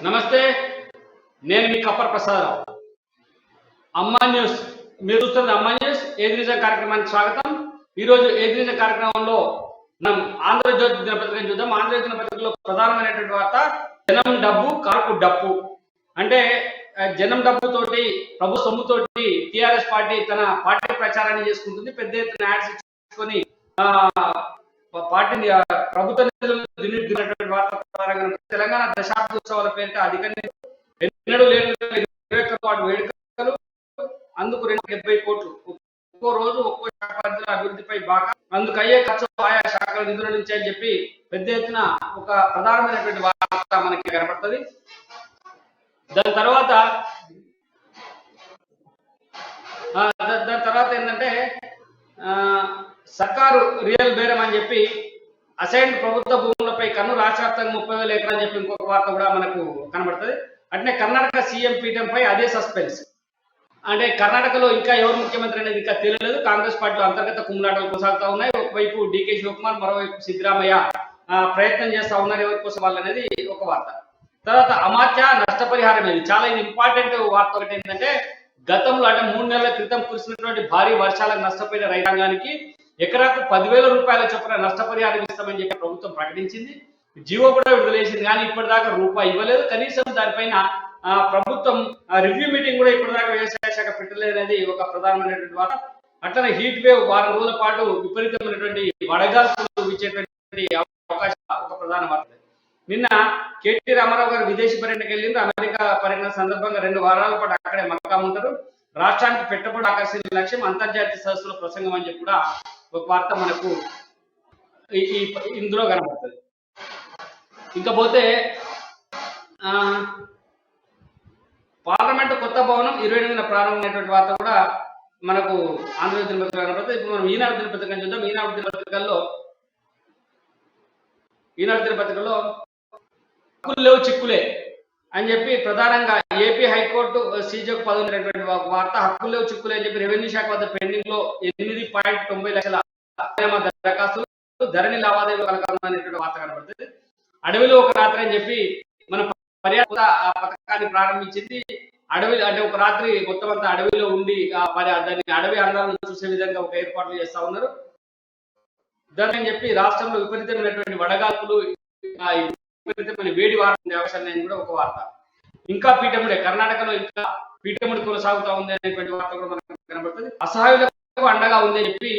నమస్తే, నేను మీ కప్పర్ ప్రసాదరావు. అమ్మా న్యూస్ మీరు చూస్తున్న అమ్మా న్యూస్ ఏది నిజం కార్యక్రమానికి స్వాగతం. ఈరోజు ఏది నిజం కార్యక్రమంలో మనం ఆంధ్రజ్యోతి దినపత్రికను చూద్దాం. ఆంధ్రజ్యోతి దినపత్రికలో ప్రధానమైనటువంటి వార్త జనం డబ్బు కాకు డప్పు. అంటే జనం డబ్బుతోటి ప్రభు సొమ్ముతోటి టిఆర్ఎస్ పార్టీ తన పార్టీ ప్రచారాన్ని చేసుకుంటుంది. పెద్ద ఎత్తున యాడ్స్ ఇచ్చుకొని పార్టీని ప్రభుత్వ నిధులు వార్త ప్రకారంగా తెలంగాణ దశాబ్దోత్సవాల పేరిట అధికంగా ఎన్నడూ లేని 21 వాటి వేడుకలు, అందుకు 270 కోట్లు ఒక్కో రోజు ఒక్కో శాఖ పరిధిలో అభివృద్ధిపై బాగా అందుకు అయ్యే ఖర్చు ఆయా శాఖల నిధుల నుంచి అని చెప్పి పెద్ద ఎత్తున ఒక ప్రధానమైనటువంటి వార్త మనకి కనపడుతుంది. దాని తర్వాత ఏంటంటే సర్కారు రియల్ బేరం అని చెప్పి అసైన్ ప్రభుత్వ భూములపై కన్ను రాష్ట్ర వ్యాప్తంగా 30,000 ఎకరాలు అని చెప్పి ఇంకొక వార్త కూడా మనకు కనబడుతుంది. అంటే కర్ణాటక సీఎం పీఠంపై అదే సస్పెన్స్. అంటే కర్ణాటకలో ఇంకా ఎవరు ముఖ్యమంత్రి అనేది ఇంకా తెలియలేదు. కాంగ్రెస్ పార్టీలో అంతర్గత కుమ్ములాటలు కొనసాగుతూ ఉన్నాయి. ఒకవైపు డీకే శివకుమార్, మరోవైపు సిద్ధరామయ్య ప్రయత్నం చేస్తూ ఉన్నారు ఎవరి కోసం వాళ్ళు అనేది ఒక వార్త. తర్వాత అమాత్య నష్టపరిహారం ఇది చాలా ఇంపార్టెంట్ వార్త. ఒకటి ఏంటంటే గతంలో అంటే 3 నెలల క్రితం కురిసినటువంటి భారీ వర్షాలకు నష్టపోయిన రైతాంగానికి ఎకరాకు 10,000 రూపాయల చొప్పున నష్టపరిహారం ఇస్తామని చెప్పి ప్రభుత్వం ప్రకటించింది. జీవో కూడా విడుదల చేసింది, కానీ ఇప్పటిదాకా రూపాయి ఇవ్వలేదు. కనీసం దానిపైన ప్రభుత్వం రివ్యూ మీటింగ్ కూడా ఇప్పటిదాకా వ్యవసాయ శాఖ పెట్టలేదు అనేది ఒక ప్రధానమైనటువంటి వార్త. అట్లనే హీట్ వేవ్ వారం రోజుల పాటు విపరీతమైనటువంటి వడగాల్పులు ఇచ్చేటువంటి అవకాశం ఒక ప్రధాన వార్త. నిన్న కేటీ రామారావు గారు విదేశీ పర్యటనకు వెళ్ళిండ్రు. అమెరికా పర్యటన సందర్భంగా 2 వారాల పాటు అక్కడే మకాం ఉంటారు. రాష్ట్రానికి పెట్టుబడి ఆకర్షించే లక్ష్యం అంతర్జాతీయ సదస్సుల ప్రసంగం అని చెప్పి కూడా ఒక వార్త మనకు ఇందులో కనబడుతుంది. ఇంకపోతే పార్లమెంటు కొత్త భవనం 28న ప్రారంభమైనటువంటి వార్త కూడా మనకు ఆంధ్రజ్యోతి దినపత్రిక కనబడుతుంది. ఇప్పుడు మనం ఈనాడు దినపత్రికను చూద్దాం. ఈనాడు దినపత్రికలో హక్కులు లేవు చిక్కులే అని చెప్పి ప్రధానంగా ఏపీ హైకోర్టు సీజేకు 10 వార్త. హక్కులు లేవు చిక్కులే అని చెప్పి రెవెన్యూ శాఖ వద్ద పెండింగ్ లో 8.90 లక్షల దరఖాస్తులు ధరణి లావాదేవీలు కలకాలనేటువంటి వార్త కనబడుతుంది. అడవిలో ఒక రాత్రి అని చెప్పి మన పర్యాటక పథకాన్ని ప్రారంభించింది. అడవి అంటే ఒక రాత్రి మొత్తం అంతా అడవిలో ఉండి దాన్ని అడవి అందాలను చూసే విధంగా ఒక ఏర్పాట్లు చేస్తా ఉన్నారు. దాని అని చెప్పి రాష్ట్రంలో విపరీతమైనటువంటి వడగాల్పులు, విపరీతమైన వేడి వారం అవసరం కూడా ఒక వార్త. ఇంకా పీఠముడే కర్ణాటకలో ఇంకా పీఠముడి కొనసాగుతా ఉంది అనేటువంటి వార్త కూడా మనకు కనబడుతుంది. అసహాయులకు అండగా ఉంది అని చెప్పి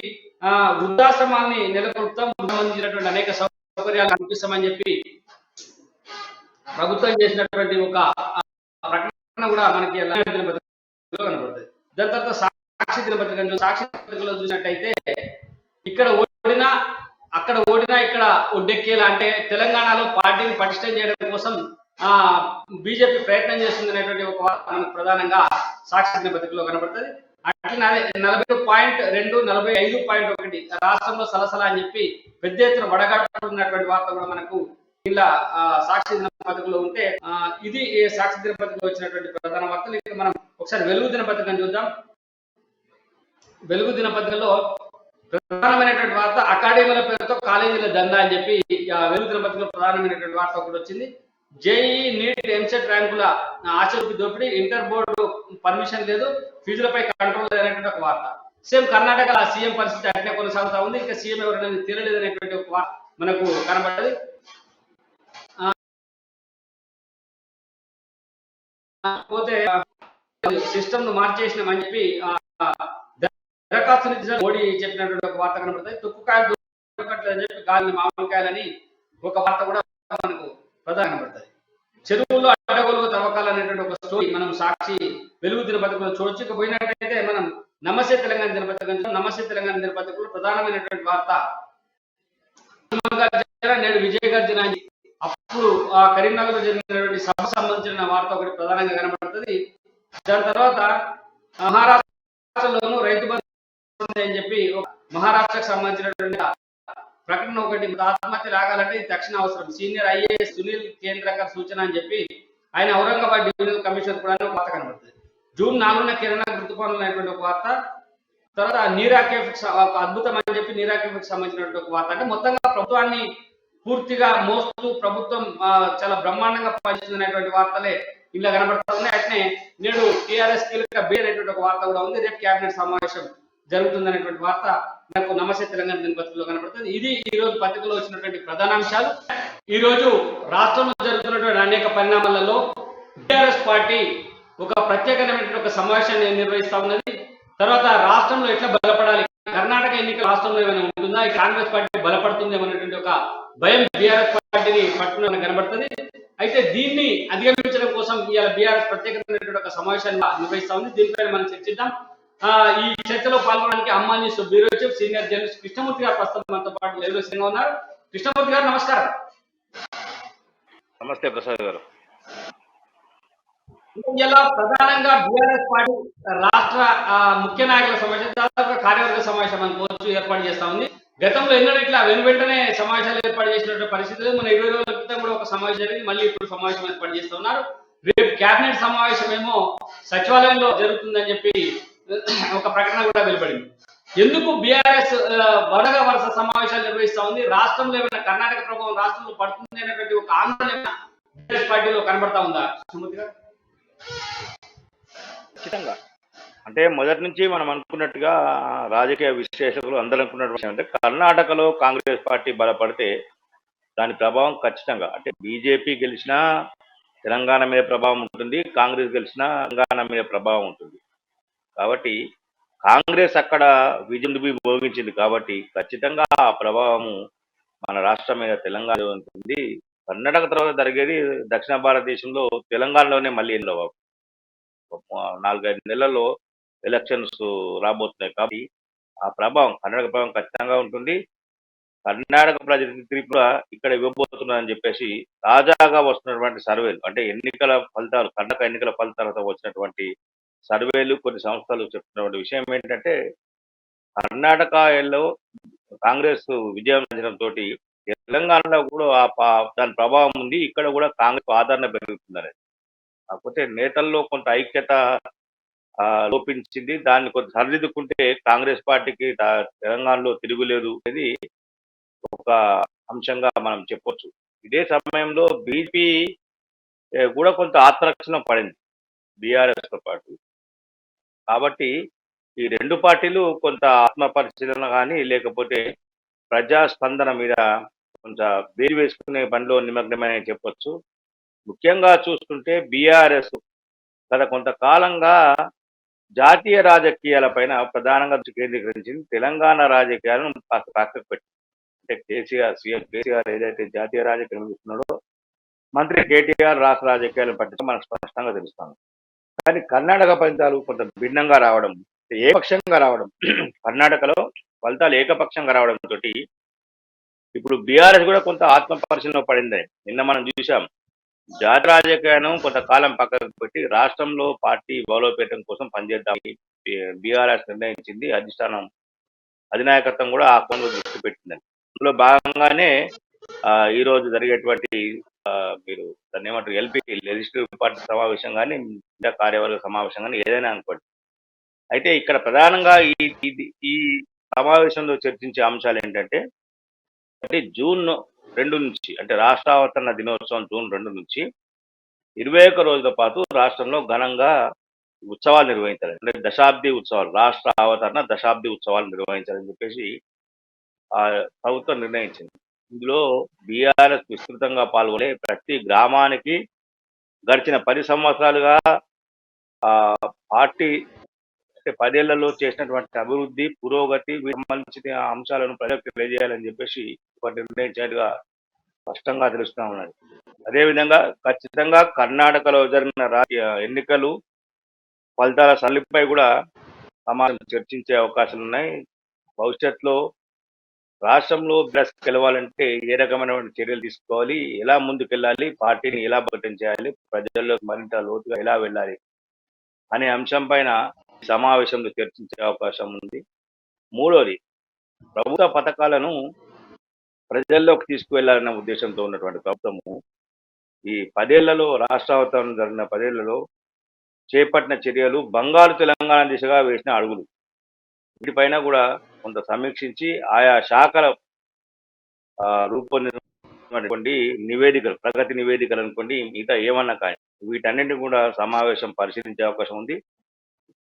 వృద్ధాశ్రమాన్ని నెలకొల్పుతాం, సంబంధించినటువంటి అనేక సౌకర్యాలు కల్పిస్తామని చెప్పి ప్రభుత్వం చేసినటువంటి ఒక ప్రకటన కూడా మనకి దినపత్రికలో కనబడుతుంది. దాని తర్వాత సాక్షి దినపత్రికలో చూసినట్టయితే ఇక్కడ ఓడినా అక్కడ ఓడినా ఇక్కడ ఒడ్డెక్కేలా అంటే తెలంగాణలో పార్టీని పటిష్టం చేయడం కోసం బీజేపీ ప్రయత్నం చేస్తుంది అనేటువంటి ఒక వార్త మనకు ప్రధానంగా సాక్షి దినపత్రికలో కనబడుతుంది. అట్లా 40.2 45.1 రాష్ట్రంలో సలసల అని చెప్పి పెద్ద ఎత్తున వడగట్టున్నటువంటి వార్త కూడా మనకు ఇలా సాక్షి దినపత్రికలో ఉంటే ఇది సాక్షి దినపత్రికలో వచ్చినటువంటి ప్రధాన వార్తలు. ఇక మనం ఒకసారి వెలుగు దినపత్రికను చూద్దాం. వెలుగు దినపత్రికలో ప్రధానమైనటువంటి వార్త అకాడమీల పేరుతో కాలేజీల దందా అని చెప్పి వెలుగు దినపత్రికలో ప్రధానమైనటువంటి వార్త ఒకటి వచ్చింది. జేఈ, నీట్, ఎంసెట్ ర్యాంకుల ఆచూకీ దోపిడీ, ఇంటర్ బోర్డు పర్మిషన్ లేదు, ఫీజులపై కంట్రోల్ లేదనేటువంటి ఒక వార్త. సేమ్ కర్ణాటక సీఎం పరిస్థితి అట్నే కొనసాగుతా ఉంది. ఇంకా సీఎం ఎవరనేది తెలియలేదు అనేటువంటి ఒక వార్త మనకు కనబడ్డది. పోతే సిస్టమ్ ను మార్చేసినామని చెప్పి దరఖాస్తు మోడీ చెప్పినటువంటి ఒక వార్త కనబడుతుంది. తుక్కుకాయలు దొరకట్లేదని చెప్పి గాలిని మామిడికాయలని ఒక వార్త కూడా మనకు ప్రధాన కనబడుతుంది. చెరువుల్లో అడ్డగోలుగా తవ్వకాలనేటువంటి ఒక స్టోరీ మనం సాక్షి వెలుగు దినపత్రికలో చూడొచ్చు. ఇక పోయినట్టయితే మనం నమస్తే తెలంగాణ దినపత్రికలో ప్రధానమైనటువంటి వార్త నేడు విజయ గర్జన. అప్పుడు కరీంనగర్ లో జరిగినటువంటి సభ సంబంధించిన వార్త ఒకటి ప్రధానంగా కనబడుతుంది. దాని తర్వాత మహారాష్ట్రలోను రైతు బంధు అని చెప్పి మహారాష్ట్రకు సంబంధించినటువంటి ప్రకటన ఒకటి. ఆత్మహత్యలు ఆగాలంటే ఇది తక్షణ అవసరం, సీనియర్ ఐఏఎస్ సునీల్ కేంద్రకర్ సూచన అని చెప్పి ఆయన ఔరంగాబాద్ డివిజనల్ కమిషనర్ కూడా ఒక వార్త కనబడుతుంది. జూన్ 4న కిరణ్ గుర్తుపనులు అనేటువంటి ఒక వార్త. తర్వాత నీరా కేఫ్ ఒక అద్భుతం అని చెప్పి నీరా కేఫ్ సంబంధించినటువంటి ఒక వార్త. అంటే మొత్తంగా ప్రభుత్వాన్ని పూర్తిగా మోస్తూ ప్రభుత్వం చాలా బ్రహ్మాండంగా పనిచేస్తున్నటువంటి వార్తలే ఇలా కనబడతా ఉన్నాయి. అట్నే నేడు టీఆర్ఎస్ కీలక బి అనేటువంటి ఒక వార్త కూడా ఉంది. రేపు కేబినెట్ సమావేశం జరుగుతుందనేటువంటి వార్త నాకు నమస్తే తెలంగాణ దినపత్రికలో కనబడుతుంది. ఇది ఈ రోజు పత్రికలో వచ్చినటువంటి ప్రధాన అంశాలు. ఈ రోజు రాష్ట్రంలో జరుగుతున్నటువంటి అనేక పరిణామాలలో టీఆర్ఎస్ పార్టీ ఒక ప్రత్యేకమైనటువంటి ఒక సమావేశాన్ని నిర్వహిస్తా ఉన్నది. తర్వాత రాష్ట్రంలో ఎట్లా బలపడాలి, కర్ణాటక ఎన్నికల రాష్ట్రంలో ఏమైనా ఉంటుందా, ఈ కాంగ్రెస్ పార్టీ బలపడుతుందేమో అనేటువంటి ఒక భయం బీఆర్ఎస్ పార్టీని పట్టున కనబడుతుంది. అయితే దీన్ని అధిగమించడం కోసం ఇవాళ బీఆర్ఎస్ ప్రత్యేకమైనటువంటి ఒక సమావేశాన్ని నిర్వహిస్తా ఉంది. దీనిపైన మనం చర్చిద్దాం. ఈ చర్చలో పాల్గొనడానికి అమ్మా news bureau chief senior journalist Krishnamurthy గారు ప్రస్తుతం మనతో పాటు లైవ్ లో ఉన్నారు. కృష్ణమూర్తి గారు నమస్కారం. నమస్తే ప్రసాద్ గారు. ఇలా ప్రధానంగా బీఆర్ఎస్ పార్టీ రాష్ట్ర ముఖ్య నాయకుల సమావేశం, దాదాపుగా కార్యవర్గ సమావేశం అనుకోవచ్చు ఏర్పాటు చేస్తా ఉంది. గతంలో ఎన్నడూ ఇట్లా వెంటనే సమావేశాలు ఏర్పాటు చేసినటువంటి పరిస్థితి లేదు. మన 20 రోజుల క్రితం కూడా ఒక సమావేశం జరిగింది, మళ్ళీ ఇప్పుడు సమావేశం ఏర్పాటు చేస్తూ ఉన్నారు. రేపు కేబినెట్ సమావేశం ఏమో సచివాలయంలో జరుగుతుందని చెప్పి ఒక ప్రకటన కూడా వెలువడింది. ఎందుకు బీఆర్ఎస్ వరుస సమావేశాలు నిర్వహిస్తా ఉంది? రాష్ట్రంలో ఏమైనా కర్ణాటక ప్రభావం రాష్ట్రంలో పడుతుంది అనేటువంటి ఒక ఆందోళన బీఆర్ఎస్ పార్టీలో కనబడతా ఉందా? ఖచ్చితంగా. అంటే మొదటి నుంచి మనం అనుకున్నట్టుగా రాజకీయ విశ్లేషకులు అందరూ అనుకున్నట్టు విషయం అంటే కర్ణాటకలో కాంగ్రెస్ పార్టీ బలపడితే దాని ప్రభావం ఖచ్చితంగా అంటే బీజేపీ గెలిచినా తెలంగాణ మీద ప్రభావం ఉంటుంది, కాంగ్రెస్ గెలిచినా తెలంగాణ మీద ప్రభావం ఉంటుంది. కాబట్టి కాంగ్రెస్ అక్కడ విజృంభి భోగించింది కాబట్టి ఖచ్చితంగా ఆ ప్రభావము మన రాష్ట్రం మీద తెలంగాణ ఉంటుంది. కర్ణాటక తర్వాత జరిగేది దక్షిణ భారతదేశంలో తెలంగాణలోనే మళ్ళీ 4-5 నెలల్లో ఎలక్షన్స్ రాబోతున్నాయి కాబట్టి ఆ ప్రభావం కర్ణాటక ప్రభావం ఖచ్చితంగా ఉంటుంది. కర్ణాటక ప్రజలకు త్రిపుర ఇక్కడ ఇవ్వబోతున్నారని చెప్పేసి తాజాగా వస్తున్నటువంటి సర్వేలు అంటే ఎన్నికల ఫలితాలు కర్ణాటక ఎన్నికల ఫలితాలతో వచ్చినటువంటి సర్వేలు కొన్ని సంస్థలు చెప్తున్నటువంటి విషయం ఏంటంటే కర్ణాటకలో కాంగ్రెస్ విజయం సాధించడంతో తెలంగాణలో కూడా దాని ప్రభావం ఉంది, ఇక్కడ కూడా కాంగ్రెస్ ఆదరణ పెరుగుతుందని. కాకపోతే నేతల్లో కొంత ఐక్యత లోపించింది, దాన్ని కొంత సరిదిద్దుకుంటే కాంగ్రెస్ పార్టీకి తెలంగాణలో తిరుగులేదు అనేది ఒక అంశంగా మనం చెప్పొచ్చు. ఇదే సమయంలో బీజేపీ కూడా కొంత ఆత్మరక్షణ పడింది బీఆర్ఎస్ తో పాటు. కాబట్టి ఈ రెండు పార్టీలు కొంత ఆత్మ పరిశీలన కానీ లేకపోతే ప్రజాస్పందన మీద కొంత వేరు వేసుకునే పనిలో నిమగ్నమని చెప్పొచ్చు. ముఖ్యంగా చూస్తుంటే బీఆర్ఎస్ గత కొంతకాలంగా జాతీయ రాజకీయాల పైన ప్రధానంగా కేంద్రీకరించింది, తెలంగాణ రాజకీయాలను పక్కకు పెట్టి అంటే సీఎం కేసీఆర్ ఏదైతే జాతీయ రాజకీయాలు చూస్తున్నాడో మంత్రి కేటీఆర్ రాష్ట్ర రాజకీయాలను పట్టించడం మనకు స్పష్టంగా తెలుస్తాను. కానీ కర్ణాటక ఫలితాలు కొంత భిన్నంగా రావడం, ఏకపక్షంగా రావడం, కర్ణాటకలో ఫలితాలు ఏకపక్షంగా రావడంతో ఇప్పుడు బీఆర్ఎస్ కూడా కొంత ఆత్మ పరిశీలన పడింది. నిన్న మనం చూసాం జాతీయ రాజకీయాలను కొంతకాలం పక్కకు పెట్టి రాష్ట్రంలో పార్టీ బలోపేతం కోసం పనిచేద్దామని బీఆర్ఎస్ నిర్ణయించింది. అధినాయకత్వం కూడా ఆ కోణంలో దృష్టి పెట్టిందని. అందులో భాగంగానే ఈ రోజు జరిగేటువంటి మీరు దాన్ని ఏమంటారు ఎల్పీ లెజిస్లేటివ్ పార్టీ సమావేశం కానీ కార్యవర్గ సమావేశం కానీ ఏదైనా అనుకోండి. అయితే ఇక్కడ ప్రధానంగా ఈ సమావేశంలో చర్చించే అంశాలు ఏంటంటే జూన్ 2 నుంచి అంటే రాష్ట్ర అవతరణ దినోత్సవం జూన్ 2 నుంచి 21 రోజుల పాటు రాష్ట్రంలో ఘనంగా ఉత్సవాలు నిర్వహించాలి. అంటే దశాబ్ది ఉత్సవాలు, రాష్ట్ర అవతరణ దశాబ్ది ఉత్సవాలు నిర్వహించాలని చెప్పేసి ప్రభుత్వం నిర్ణయించింది. ఇందులో బీఆర్ఎస్ విస్తృతంగా పాల్గొనే ప్రతి గ్రామానికి గడిచిన 10 సంవత్సరాలుగా పార్టీ అంటే 10 ఏళ్లలో చేసినటువంటి అభివృద్ధి పురోగతి సంబంధించిన అంశాలను ప్రజలకు తెలియజేయాలని చెప్పేసి నిర్ణయించినట్టుగా స్పష్టంగా తెలుస్తూ ఉన్నది. అదేవిధంగా ఖచ్చితంగా కర్ణాటకలో జరిగిన ఎన్నికలు ఫలితాల సల్లిపై కూడా సమాజం చర్చించే అవకాశాలు ఉన్నాయి. భవిష్యత్తులో రాష్ట్రంలో బీఆర్ఎస్ గెలవాలంటే ఏ రకమైన చర్యలు తీసుకోవాలి, ఎలా ముందుకెళ్ళాలి, పార్టీని ఎలా బలపడం చేయాలి, ప్రజల్లోకి మరింత లోతుగా ఎలా వెళ్ళాలి అనే అంశం పైన సమావేశంలో చర్చించే అవకాశం ఉంది. మూడోది ప్రభుత్వ పథకాలను ప్రజల్లోకి తీసుకువెళ్లాలన్న ఉద్దేశంతో ఉన్నటువంటి ప్రభుత్వము ఈ 10 ఏళ్లలో రాష్ట్ర అవతరణ జరిగిన 10 ఏళ్లలో చేపట్టిన చర్యలు బంగారు తెలంగాణ దిశగా వేసిన అడుగులు వీటిపైన కూడా కొంత సమీక్షించి ఆయా శాఖల రూపొందిన అనుకోండి, నివేదికలు, ప్రగతి నివేదికలు అనుకోండి, మిగతా ఏమన్నా కానీ వీటన్నింటిని కూడా సమావేశం పరిశీలించే అవకాశం ఉంది.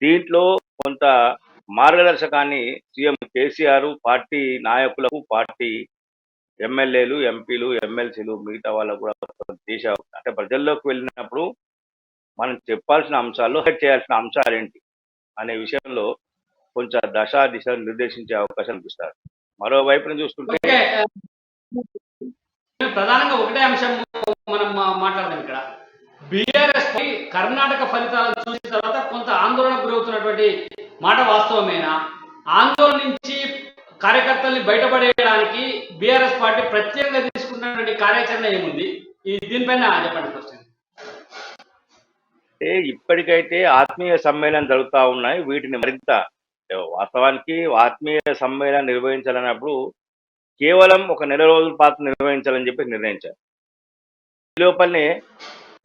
దీంట్లో కొంత మార్గదర్శకాన్ని సీఎం కేసీఆర్ పార్టీ నాయకులకు, పార్టీ ఎమ్మెల్యేలు, ఎంపీలు, ఎమ్మెల్సీలు మిగతా వాళ్ళకు కూడా చేసే అంటే ప్రజల్లోకి వెళ్ళినప్పుడు మనం చెప్పాల్సిన అంశాలు, హైలైట్ చేయాల్సిన అంశాలు ఏంటి అనే విషయంలో కొంచెం దిశ నిర్దేశించే అవకాశం అనిపిస్తారు. మరోవైపున చూస్తుంటే ఓకే. ప్రధానంగా ఒకటే అంశం మనం మాట్లాడదాం ఇక్కడ. బీఆర్ఎస్ కర్ణాటక ఫలితాలను చూసిన తర్వాత కొంత ఆందోళన గురవుతున్నటువంటి మాట వాస్తవమేనా? ఆందోళన నుంచి కార్యకర్తల్ని బయటపడేయడానికి బీఆర్ఎస్ పార్టీ ప్రత్యేకంగా తీసుకున్నటువంటి కార్యాచరణ ఏముంది? దీనిపైన చెప్పండి క్వశ్చన్. ఇప్పటికైతే ఆత్మీయ సమ్మేళనం జరుగుతూ ఉన్నాయి. వీటిని మరింత వాస్తవానికి ఆత్మీయ సమ్మేళనం నిర్వహించాలన్నప్పుడు కేవలం ఒక నెల రోజుల పాటు నిర్వహించాలని చెప్పి నిర్ణయించారు. ఈ లోపలనే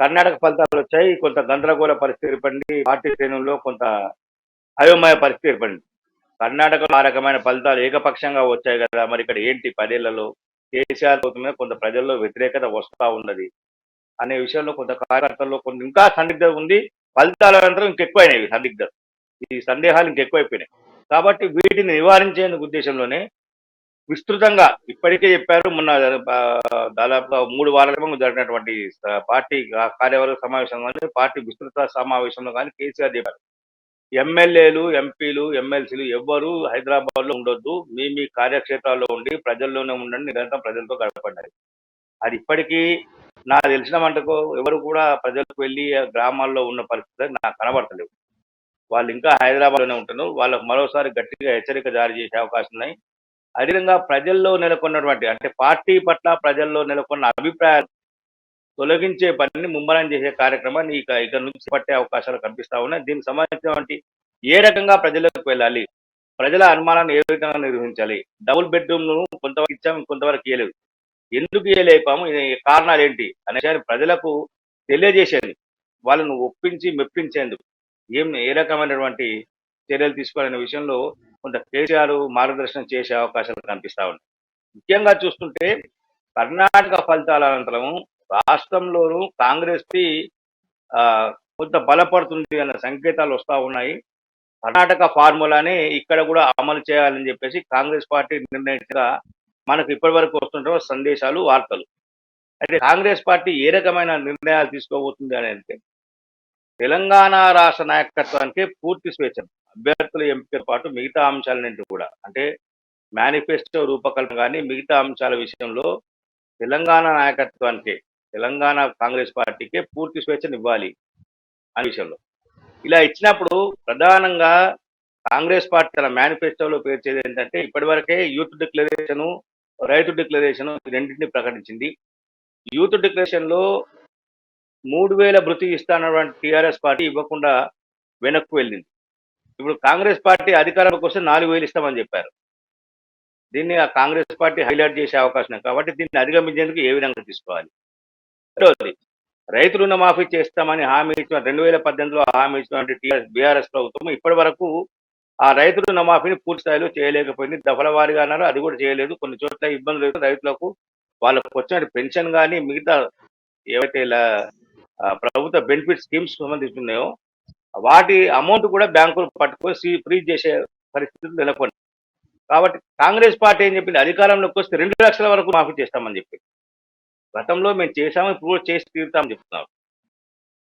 కర్ణాటక ఫలితాలు వచ్చాయి. కొంత గందరగోళ పరిస్థితి ఏర్పడింది. పార్టీ శ్రేణుల్లో కొంత అయోమయ పరిస్థితి ఏర్పడింది. కర్ణాటకలో ఆ రకమైన ఫలితాలు ఏకపక్షంగా వచ్చాయి కదా, మరి ఇక్కడ ఏంటి 10 ఏళ్లలో కేసీఆర్ మీద కొంత ప్రజల్లో వ్యతిరేకత వస్తూ ఉన్నది అనే విషయంలో కొంత కార్యకర్తల్లో కొంత ఇంకా సందిగ్ధత ఉంది. ఫలితాల అనంతరం ఇంకెక్కువైనాయి సందిగ్ధత, ఈ సందేహాలు ఇంకెక్కువైపోయినాయి. కాబట్టి వీటిని నివారించేందుకు ఉద్దేశంలోనే విస్తృతంగా ఇప్పటికే చెప్పారు. మొన్న దాదాపుగా 3 వారాల క్రితం జరిగినటువంటి పార్టీ కార్యవర్గ సమావేశం కానీ, పార్టీ విస్తృత సమావేశంలో కానీ కేసీఆర్ చెప్పారు, ఎమ్మెల్యేలు, ఎంపీలు, ఎమ్మెల్సీలు ఎవ్వరూ హైదరాబాద్ లో ఉండొద్దు, మీ కార్యక్షేత్రాల్లో ఉండి ప్రజల్లోనే ఉండండి, నిరంతరం ప్రజలతో గడపండి. అది ఇప్పటికీ నాకు తెలిసిన మటుకు ఎవరు కూడా ప్రజలకు వెళ్ళి గ్రామాల్లో ఉన్న పరిస్థితులు నాకు కనబడతలేవు. వాళ్ళు ఇంకా హైదరాబాద్ లోనే ఉంటున్నారు. వాళ్ళకు మరోసారి గట్టిగా హెచ్చరిక జారీ చేసే అవకాశం ఉన్నాయి. అదేవిధంగా ప్రజల్లో నెలకొన్నటువంటి అంటే పార్టీ పట్ల ప్రజల్లో నెలకొన్న అభిప్రాయాలు తొలగించే పనిని ముమ్మరం చేసే కార్యక్రమాన్ని ఇక నుంచి పట్టే అవకాశాలు కనిపిస్తా ఉన్నాయి. దీనికి సంబంధించినటువంటి ఏ రకంగా ప్రజలకు వెళ్ళాలి, ప్రజల అనుమానాన్ని ఏ విధంగా నిర్వహించాలి, డబుల్ బెడ్రూమ్ ను కొంతవరకు ఇచ్చాము, కొంతవరకు ఇవ్వలేదు, ఎందుకు ఇవ్వలేపాము, కారణాలు ఏంటి అనే విషయాన్ని ప్రజలకు తెలియజేసేది, వాళ్ళను ఒప్పించి మెప్పించేందుకు ఏ రకమైనటువంటి చర్యలు తీసుకోవాలనే విషయంలో కొంత కేసీఆర్ మార్గదర్శనం చేసే అవకాశాలు కనిపిస్తా ఉన్నాయి. ముఖ్యంగా చూస్తుంటే కర్ణాటక ఫలితాల అనంతరం రాష్ట్రంలోనూ కాంగ్రెస్ కి కొంత బలపడుతుంది అన్న సంకేతాలు వస్తూ ఉన్నాయి. కర్ణాటక ఫార్ములానే ఇక్కడ కూడా అమలు చేయాలని చెప్పేసి కాంగ్రెస్ పార్టీ నిర్ణయించగా మనకు ఇప్పటి వరకు వస్తుంటే సందేశాలు, వార్తలు. అయితే కాంగ్రెస్ పార్టీ ఏ రకమైన నిర్ణయాలు తీసుకోబోతుంది అని అంటే తెలంగాణ రాష్ట్ర నాయకత్వానికి పూర్తి స్వేచ్ఛ, అభ్యర్థుల ఎంపికతో పాటు మిగతా అంశాలన్నింటి కూడా అంటే మేనిఫెస్టో రూపకల్పన కానీ మిగతా అంశాల విషయంలో తెలంగాణ నాయకత్వానికి, తెలంగాణ కాంగ్రెస్ పార్టీకే పూర్తి స్వేచ్ఛనివ్వాలి అనే విషయంలో. ఇలా ఇచ్చినప్పుడు ప్రధానంగా కాంగ్రెస్ పార్టీ తన మేనిఫెస్టోలో పేర్చేది ఏంటంటే ఇప్పటివరకే యూత్ డిక్లరేషను, రైతు డిక్లరేషను రెండింటిని ప్రకటించింది. యూత్ డిక్లరేషన్ లో 3000 భృతి ఇస్తానటువంటి టీఆర్ఎస్ పార్టీ ఇవ్వకుండా వెనక్కు వెళ్ళింది. ఇప్పుడు కాంగ్రెస్ పార్టీ అధికారంలోకి వస్తే 4000 ఇస్తామని చెప్పారు. దీన్ని ఆ కాంగ్రెస్ పార్టీ హైలైట్ చేసే అవకాశం, కాబట్టి దీన్ని అధిగమించేందుకు ఏ విధంగా తీసుకోవాలి. రెండవది, రైతు రుణమాఫీ చేస్తామని హామీ ఇచ్చిన 2018లో హామీ ఇచ్చినటువంటి బీఆర్ఎస్ ప్రభుత్వం ఇప్పటి వరకు ఆ రైతు రుణమాఫీని పూర్తి స్థాయిలో చేయలేకపోయింది. దఫల వారీగా అన్నారు, అది కూడా చేయలేదు. కొన్ని చోట్ల ఇబ్బందులు లేదు రైతులకు, వాళ్ళకు వచ్చిన పెన్షన్ కానీ మిగతా ఏవైతే ప్రభుత్వ బెనిఫిట్ స్కీమ్స్ సంబంధించున్నాయో వాటి అమౌంట్ కూడా బ్యాంకులు పట్టుకొని ఫ్రీజ్ చేసే పరిస్థితులు నెలకొన్నాయి. కాబట్టి కాంగ్రెస్ పార్టీ ఏం చెప్పింది, అధికారంలోకి వస్తే 2 లక్షల వరకు మాఫీ చేస్తామని చెప్పి, గతంలో మేము చేశాము, ఇప్పుడు కూడా చేసి తీరుతామని చెప్తున్నారు.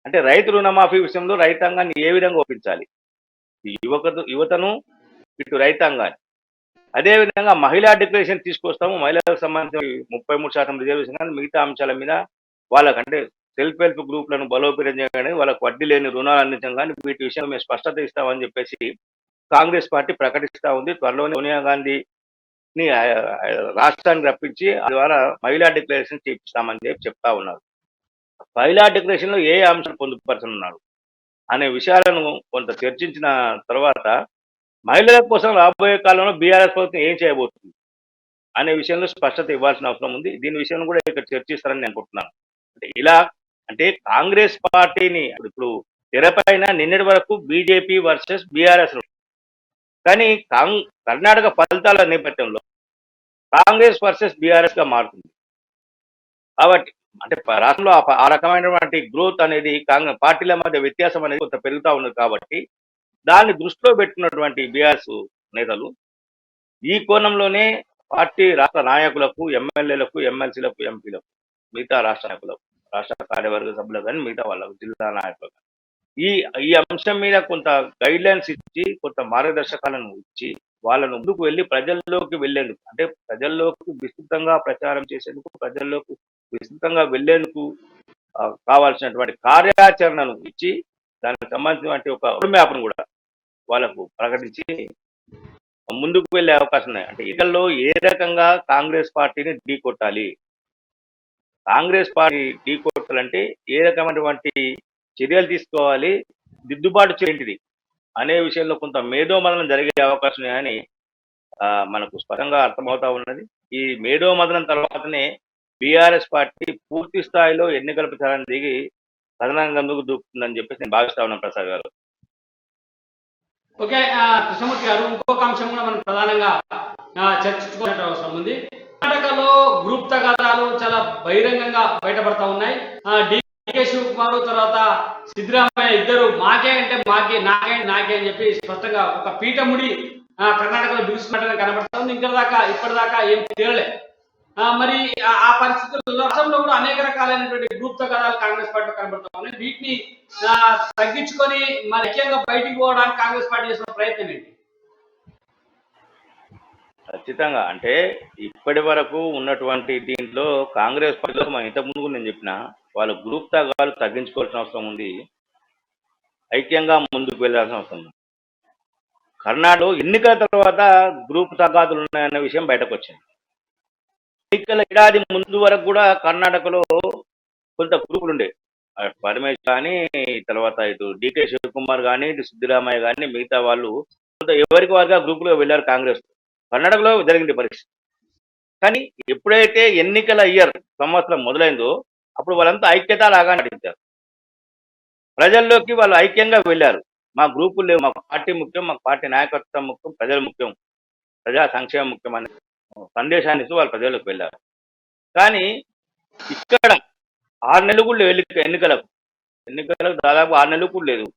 అంటే రైతు రుణమాఫీ విషయంలో రైతాంగాన్ని ఏ విధంగా ఒప్పించాలి, యువతను ఇటు రైతాంగాన్ని. అదేవిధంగా మహిళా డిక్లరేషన్ తీసుకొస్తాము, మహిళలకు సంబంధించిన 33% రిజర్వేషన్ కానీ మిగతా అంశాల మీద వాళ్ళకంటే సెల్ఫ్ హెల్ప్ గ్రూప్లను బలోపేతం చేయడం, వాళ్ళకు వడ్డీ లేని రుణాలు అందించడం కానీ వీటి విషయంలో మేము స్పష్టత ఇస్తామని చెప్పేసి కాంగ్రెస్ పార్టీ ప్రకటిస్తూ ఉంది. త్వరలోనే సోనియా గాంధీని రాష్ట్రానికి రప్పించి ద్వారా మహిళా డిక్లరేషన్ చేపిస్తామని చెప్పి చెప్తా ఉన్నారు. మహిళా డిక్లరేషన్ లో ఏ అంశాలు పొందుపరచనున్నారు అనే విషయాలను కొంత చర్చించిన తర్వాత మహిళల కోసం రాబోయే కాలంలో బీఆర్ఎస్ ప్రభుత్వం ఏం చేయబోతుంది అనే విషయంలో స్పష్టత ఇవ్వాల్సిన అవసరం ఉంది. దీని విషయంలో కూడా ఇక్కడ చర్చిస్తారని నేను అనుకుంటున్నాను. అంటే కాంగ్రెస్ పార్టీని ఇప్పుడు తెరపైన నిన్నటి వరకు బీజేపీ వర్సెస్ బీఆర్ఎస్, కానీ కర్ణాటక ఫలితాల నేపథ్యంలో కాంగ్రెస్ వర్సెస్ బీఆర్ఎస్ గా మారుతుంది. కాబట్టి అంటే రాష్ట్రంలో ఆ రకమైనటువంటి గ్రోత్ అనేది కాంగ్రెస్ పార్టీల మధ్య వ్యత్యాసం అనేది కొంత పెరుగుతా ఉన్నది కాబట్టి దాన్ని దృష్టిలో పెట్టుకున్నటువంటి బీఆర్ఎస్ నేతలు ఈ కోణంలోనే పార్టీ రాష్ట్ర నాయకులకు, ఎమ్మెల్యేలకు, ఎమ్మెల్సీలకు, ఎంపీలకు, మిగతా రాష్ట్ర నాయకులకు, రాష్ట్ర కార్యవర్గ సభ్యులకు కానీ మిగతా వాళ్ళకు, జిల్లా నాయకులకు ఈ ఈ అంశం మీద కొంత గైడ్ లైన్స్ ఇచ్చి, కొంత మార్గదర్శకాలను ఇచ్చి, వాళ్ళను ముందుకు వెళ్ళి ప్రజల్లోకి వెళ్ళేందుకు, అంటే ప్రజల్లోకి విస్తృతంగా ప్రచారం చేసేందుకు, ప్రజల్లోకి విస్తృతంగా వెళ్ళేందుకు కావాల్సినటువంటి కార్యాచరణను ఇచ్చి, దానికి సంబంధించినటువంటి ఒక రోడ్ మ్యాప్ను కూడా వాళ్ళకు ప్రకటించి ముందుకు వెళ్ళే అవకాశం ఉన్నాయి. అంటే ఇకల్లో ఏ రకంగా కాంగ్రెస్ పార్టీని ఢీకొట్టాలి, కాంగ్రెస్ పార్టీ ఢీకొట్టాలంటే ఏ రకమైనటువంటి చర్యలు తీసుకోవాలి, దిద్దుబాటు చేయంటిది అనే విషయంలో కొంత మేధోమదనం జరిగే అవకాశం ఉన్నాయని మనకు స్పష్టంగా అర్థమవుతా ఉన్నది. ఈ మేధోమదనం తర్వాతనే బీఆర్ఎస్ పార్టీ పూర్తి స్థాయిలో ఎన్నికల ప్రచారం దిగి కథనాంగందుకు దూకుతుందని చెప్పేసి నేను భావిస్తా ఉన్నాను ప్రసాద్ గారు. ఓకే కృష్ణమూర్తి గారు, ఇంకొక అంశం కూడా మనం ప్రధానంగా చర్చించుకోవాల్సిన అవసరం ఉంది. కర్ణాటకలో గ్రూప్ తగాదాలు చాలా బహిరంగంగా బయటపడతా ఉన్నాయి. డికే శివకుమార్ తర్వాత సిద్ధరామయ్య ఇద్దరు మాకే అంటే మాకే, నాకే నాకే అని చెప్పి స్పష్టంగా ఒక పీఠముడి కర్ణాటకలో బిగుసుకున్నట్టుగా కనబడతా ఉంది. ఇప్పటిదాకా ఏం తేలలే. మరి ఆ పరిస్థితుల్లో రాష్ట్రంలో కూడా అనేక రకాలైనటువంటి గ్రూప్ తగాదాలు కాంగ్రెస్ పార్టీలో కనబడతా ఉన్నాయి. వీటిని తగ్గించుకొని మరి ముఖ్యంగా బయటికి పోవడానికి కాంగ్రెస్ పార్టీ చేసిన ప్రయత్నం ఏంటి? ఖచ్చితంగా అంటే ఇప్పటి వరకు ఉన్నటువంటి దీంట్లో కాంగ్రెస్ పార్టీలో మనం ఇంతకుముందు నేను చెప్పిన వాళ్ళ గ్రూప్ తగాదాలు తగ్గించుకోవాల్సిన అవసరం ఉంది, ఐక్యంగా ముందుకు వెళ్ళాల్సిన అవసరం ఉంది. కర్ణాటకలో ఎన్నికల తర్వాత గ్రూప్ తగాదాలు ఉన్నాయన్న విషయం బయటకు వచ్చింది. ఎన్నికల ఏడాది ముందు వరకు కూడా కర్ణాటకలో కొంత గ్రూపులు ఉండే, పరమేశ్ కానీ, తర్వాత ఇటు డికే శివకుమార్ కానీ, ఇటు సిద్ధరామయ్య కానీ, మిగతా వాళ్ళు కొంత ఎవరికి వారుగా గ్రూపులో వెళ్ళారు కాంగ్రెస్. కర్ణాటకలో జరిగింది పరిస్థితి. కానీ ఎప్పుడైతే ఎన్నికల సంవత్సరం మొదలైందో అప్పుడు వాళ్ళంతా ఐక్యత లాగా నటించారు. ప్రజల్లోకి వాళ్ళు ఐక్యంగా వెళ్ళారు. మా గ్రూపులు లేవు, మాకు పార్టీ ముఖ్యం, మాకు పార్టీ నాయకత్వం ముఖ్యం, ప్రజలు ముఖ్యం, ప్రజా సంక్షేమం ముఖ్యం అనే సందేశాన్ని ఇస్తూ వాళ్ళు ప్రజల్లోకి వెళ్ళారు. కానీ ఇక్కడ 6 నెలలు కూడా ఎన్నికలకు దాదాపు 6 నెలలు కూడా లేదు.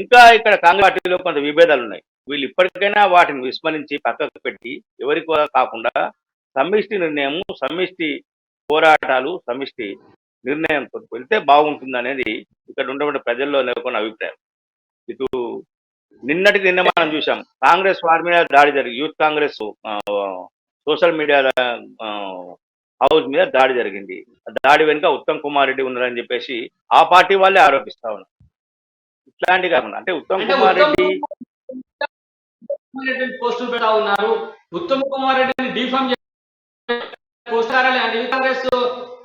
ఇంకా ఇక్కడ కాంగ్రెస్ పార్టీలో కొంత విభేదాలు ఉన్నాయి. వీళ్ళు ఇప్పటికైనా వాటిని విస్మరించి పక్కకు పెట్టి ఎవరికి కాకుండా సమిష్టి నిర్ణయము, సమిష్టి పోరాటాలు, సమిష్టి నిర్ణయంతో వెళ్తే బాగుంటుంది అనేది ఇక్కడ ఉన్నటువంటి ప్రజల్లో నెలకొన్న అభిప్రాయం. ఇటు నిన్న మనం చూసాం, కాంగ్రెస్ వారి మీద దాడి జరిగి youth Congress social media house మీద దాడి జరిగింది. దాడి వెనుక ఉత్తమ్ కుమార్ రెడ్డి ఉన్నారని చెప్పేసి ఆ పార్టీ వాళ్ళే ఆరోపిస్తా ఉన్నారు. ఇట్లాంటి కాకుండా అంటే ఉత్తమ్ కుమార్ రెడ్డి పోస్టులు పెడతా ఉన్నారు, ఉత్తమ్ కుమార్ రెడ్డిని డిఫామ్ కాంగ్రెస్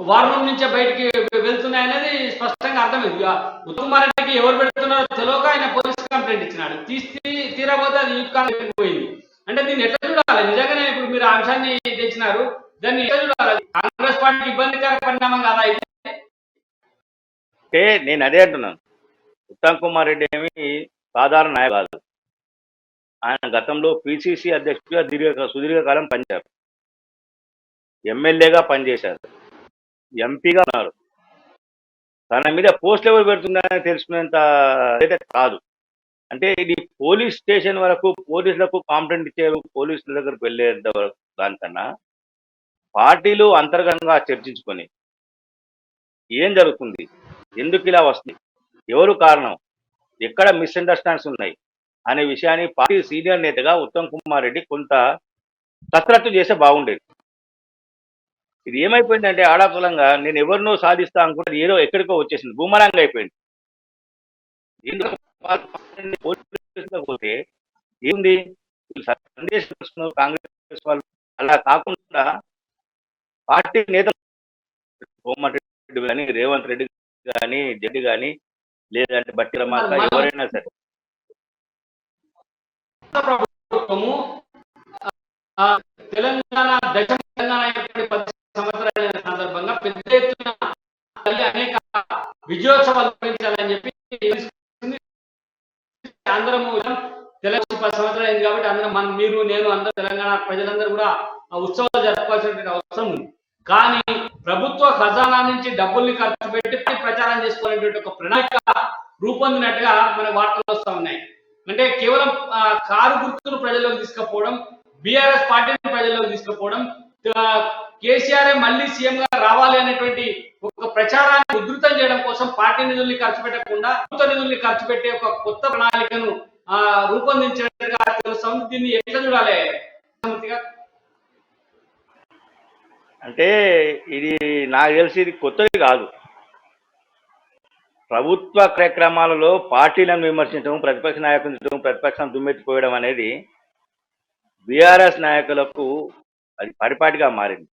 వార్ రూమ్ నుంచే బయటికి వెళ్తున్నాయనేది స్పష్టంగా అర్థమైంది. ఉత్తమ్ కుమార్ రెడ్డికి ఎవరు పెడుతున్నారో తెలియక ఆయన పోలీస్ కంప్లైంట్ ఇచ్చినాడు. తీరబోతే అది యూత్ కాంగ్రెస్ పోయింది. అంటే దీన్ని ఎట్లా చూడాలి? నిజంగానే ఇప్పుడు మీరు ఆ అంశాన్ని తెచ్చినారు, దాన్ని ఎట్లా చూడాలి? కాంగ్రెస్ పార్టీకి ఇబ్బందికర పరిణామం కాదా ఇది? అంటే నేను అదే అంటున్నాను, ఉత్తమ్ కుమార్ రెడ్డి ఏమి సాధారణ నాయకుడు కాదు. ఆయన గతంలో పిసిసి అధ్యక్షుడిగా సుదీర్ఘకాలం పనిచేశారు, ఎమ్మెల్యేగా పనిచేశారు, ఎంపీగా ఉన్నారు. తన మీద పోస్టులు ఎవరు పెడుతుందని తెలుసుకునేంత అయితే కాదు. అంటే ఇది పోలీస్ స్టేషన్ వరకు పోలీసులకు కాంప్లైంట్ ఇచ్చారు, పోలీసుల దగ్గరకు వెళ్ళే దానికన్నా పార్టీలు అంతర్గతంగా చర్చించుకొని ఏం జరుగుతుంది, ఎందుకు ఇలా వస్తుంది, ఎవరు కారణం, ఎక్కడ మిస్అండర్స్టాండ్స్ ఉన్నాయి అనే విషయాన్ని పార్టీ సీనియర్ నేతగా ఉత్తమ్ కుమార్ రెడ్డి కొంత కసరత్తు చేస్తే బాగుండేది. ఇది ఏమైపోయిందంటే ఆడాపులంగా నేను ఎవరినో సాధిస్తా అనుకుంటే ఏదో ఎక్కడికో వచ్చేసింది, బూమరాంగ్ అయిపోయింది. పోతే ఏముంది, సందేశం కాంగ్రెస్ వాళ్ళు అలా కాకుండా పార్టీ నేతలు కోమటి రెడ్డి కానీ, రేవంత్ రెడ్డి కానీ, జడ్డి కానీ, లేదంటే బట్టి రమాక ఎవరైనా సరే ప్రభుత్వము తెలంగాణ 10 సంవత్సరాల సందర్భంగా పెద్ద ఎత్తున అనేక విజయోత్సవాలు నిర్వహించాలని చెప్పి అందరము తెలంగాణ 10 సంవత్సరాలు అయింది కాబట్టి అందరం మీరు నేను అందరూ తెలంగాణ ప్రజలందరూ కూడా ఆ ఉత్సవాలు జరుపుకోవాల్సినటువంటి అవసరం ఉంది. కానీ ప్రభుత్వ ఖజానా నుంచి డబ్బుల్ని ఖర్చు పెట్టి ప్రచారం చేసుకోవాలనేటువంటి ఒక ప్రణాళిక రూపొందినట్టుగా మన వార్తలు వస్తూ ఉన్నాయి. అంటే కేవలం కారు గుర్తును ప్రజల్లోకి తీసుకుపోవడం, బీఆర్ఎస్ పార్టీని ప్రజల్లోకి తీసుకుపోవడం, కేసీఆర్ మళ్ళీ సీఎం గా రావాలి అనేటువంటి ఒక ప్రచారాన్ని ఉధృతం చేయడం కోసం పార్టీ నిధుల్ని ఖర్చు పెట్టకుండా ప్రభుత్వ నిధుల్ని ఖర్చు పెట్టే ఒక కొత్త ప్రణాళికను రూపొందించినట్టుగా తెలుస్తుంది. దీన్ని ఎట్లా చూడాలి? అంటే ఇది నాకు తెలిసి ఇది కొత్తది కాదు. ప్రభుత్వ కార్యక్రమాలలో పార్టీలను విమర్శించడం, ప్రతిపక్ష నాయకులను ప్రతిపక్షం దుమ్మెత్తిపోయడం అనేది బీఆర్ఎస్ నాయకులకు అది పరిపాటిగా మారింది.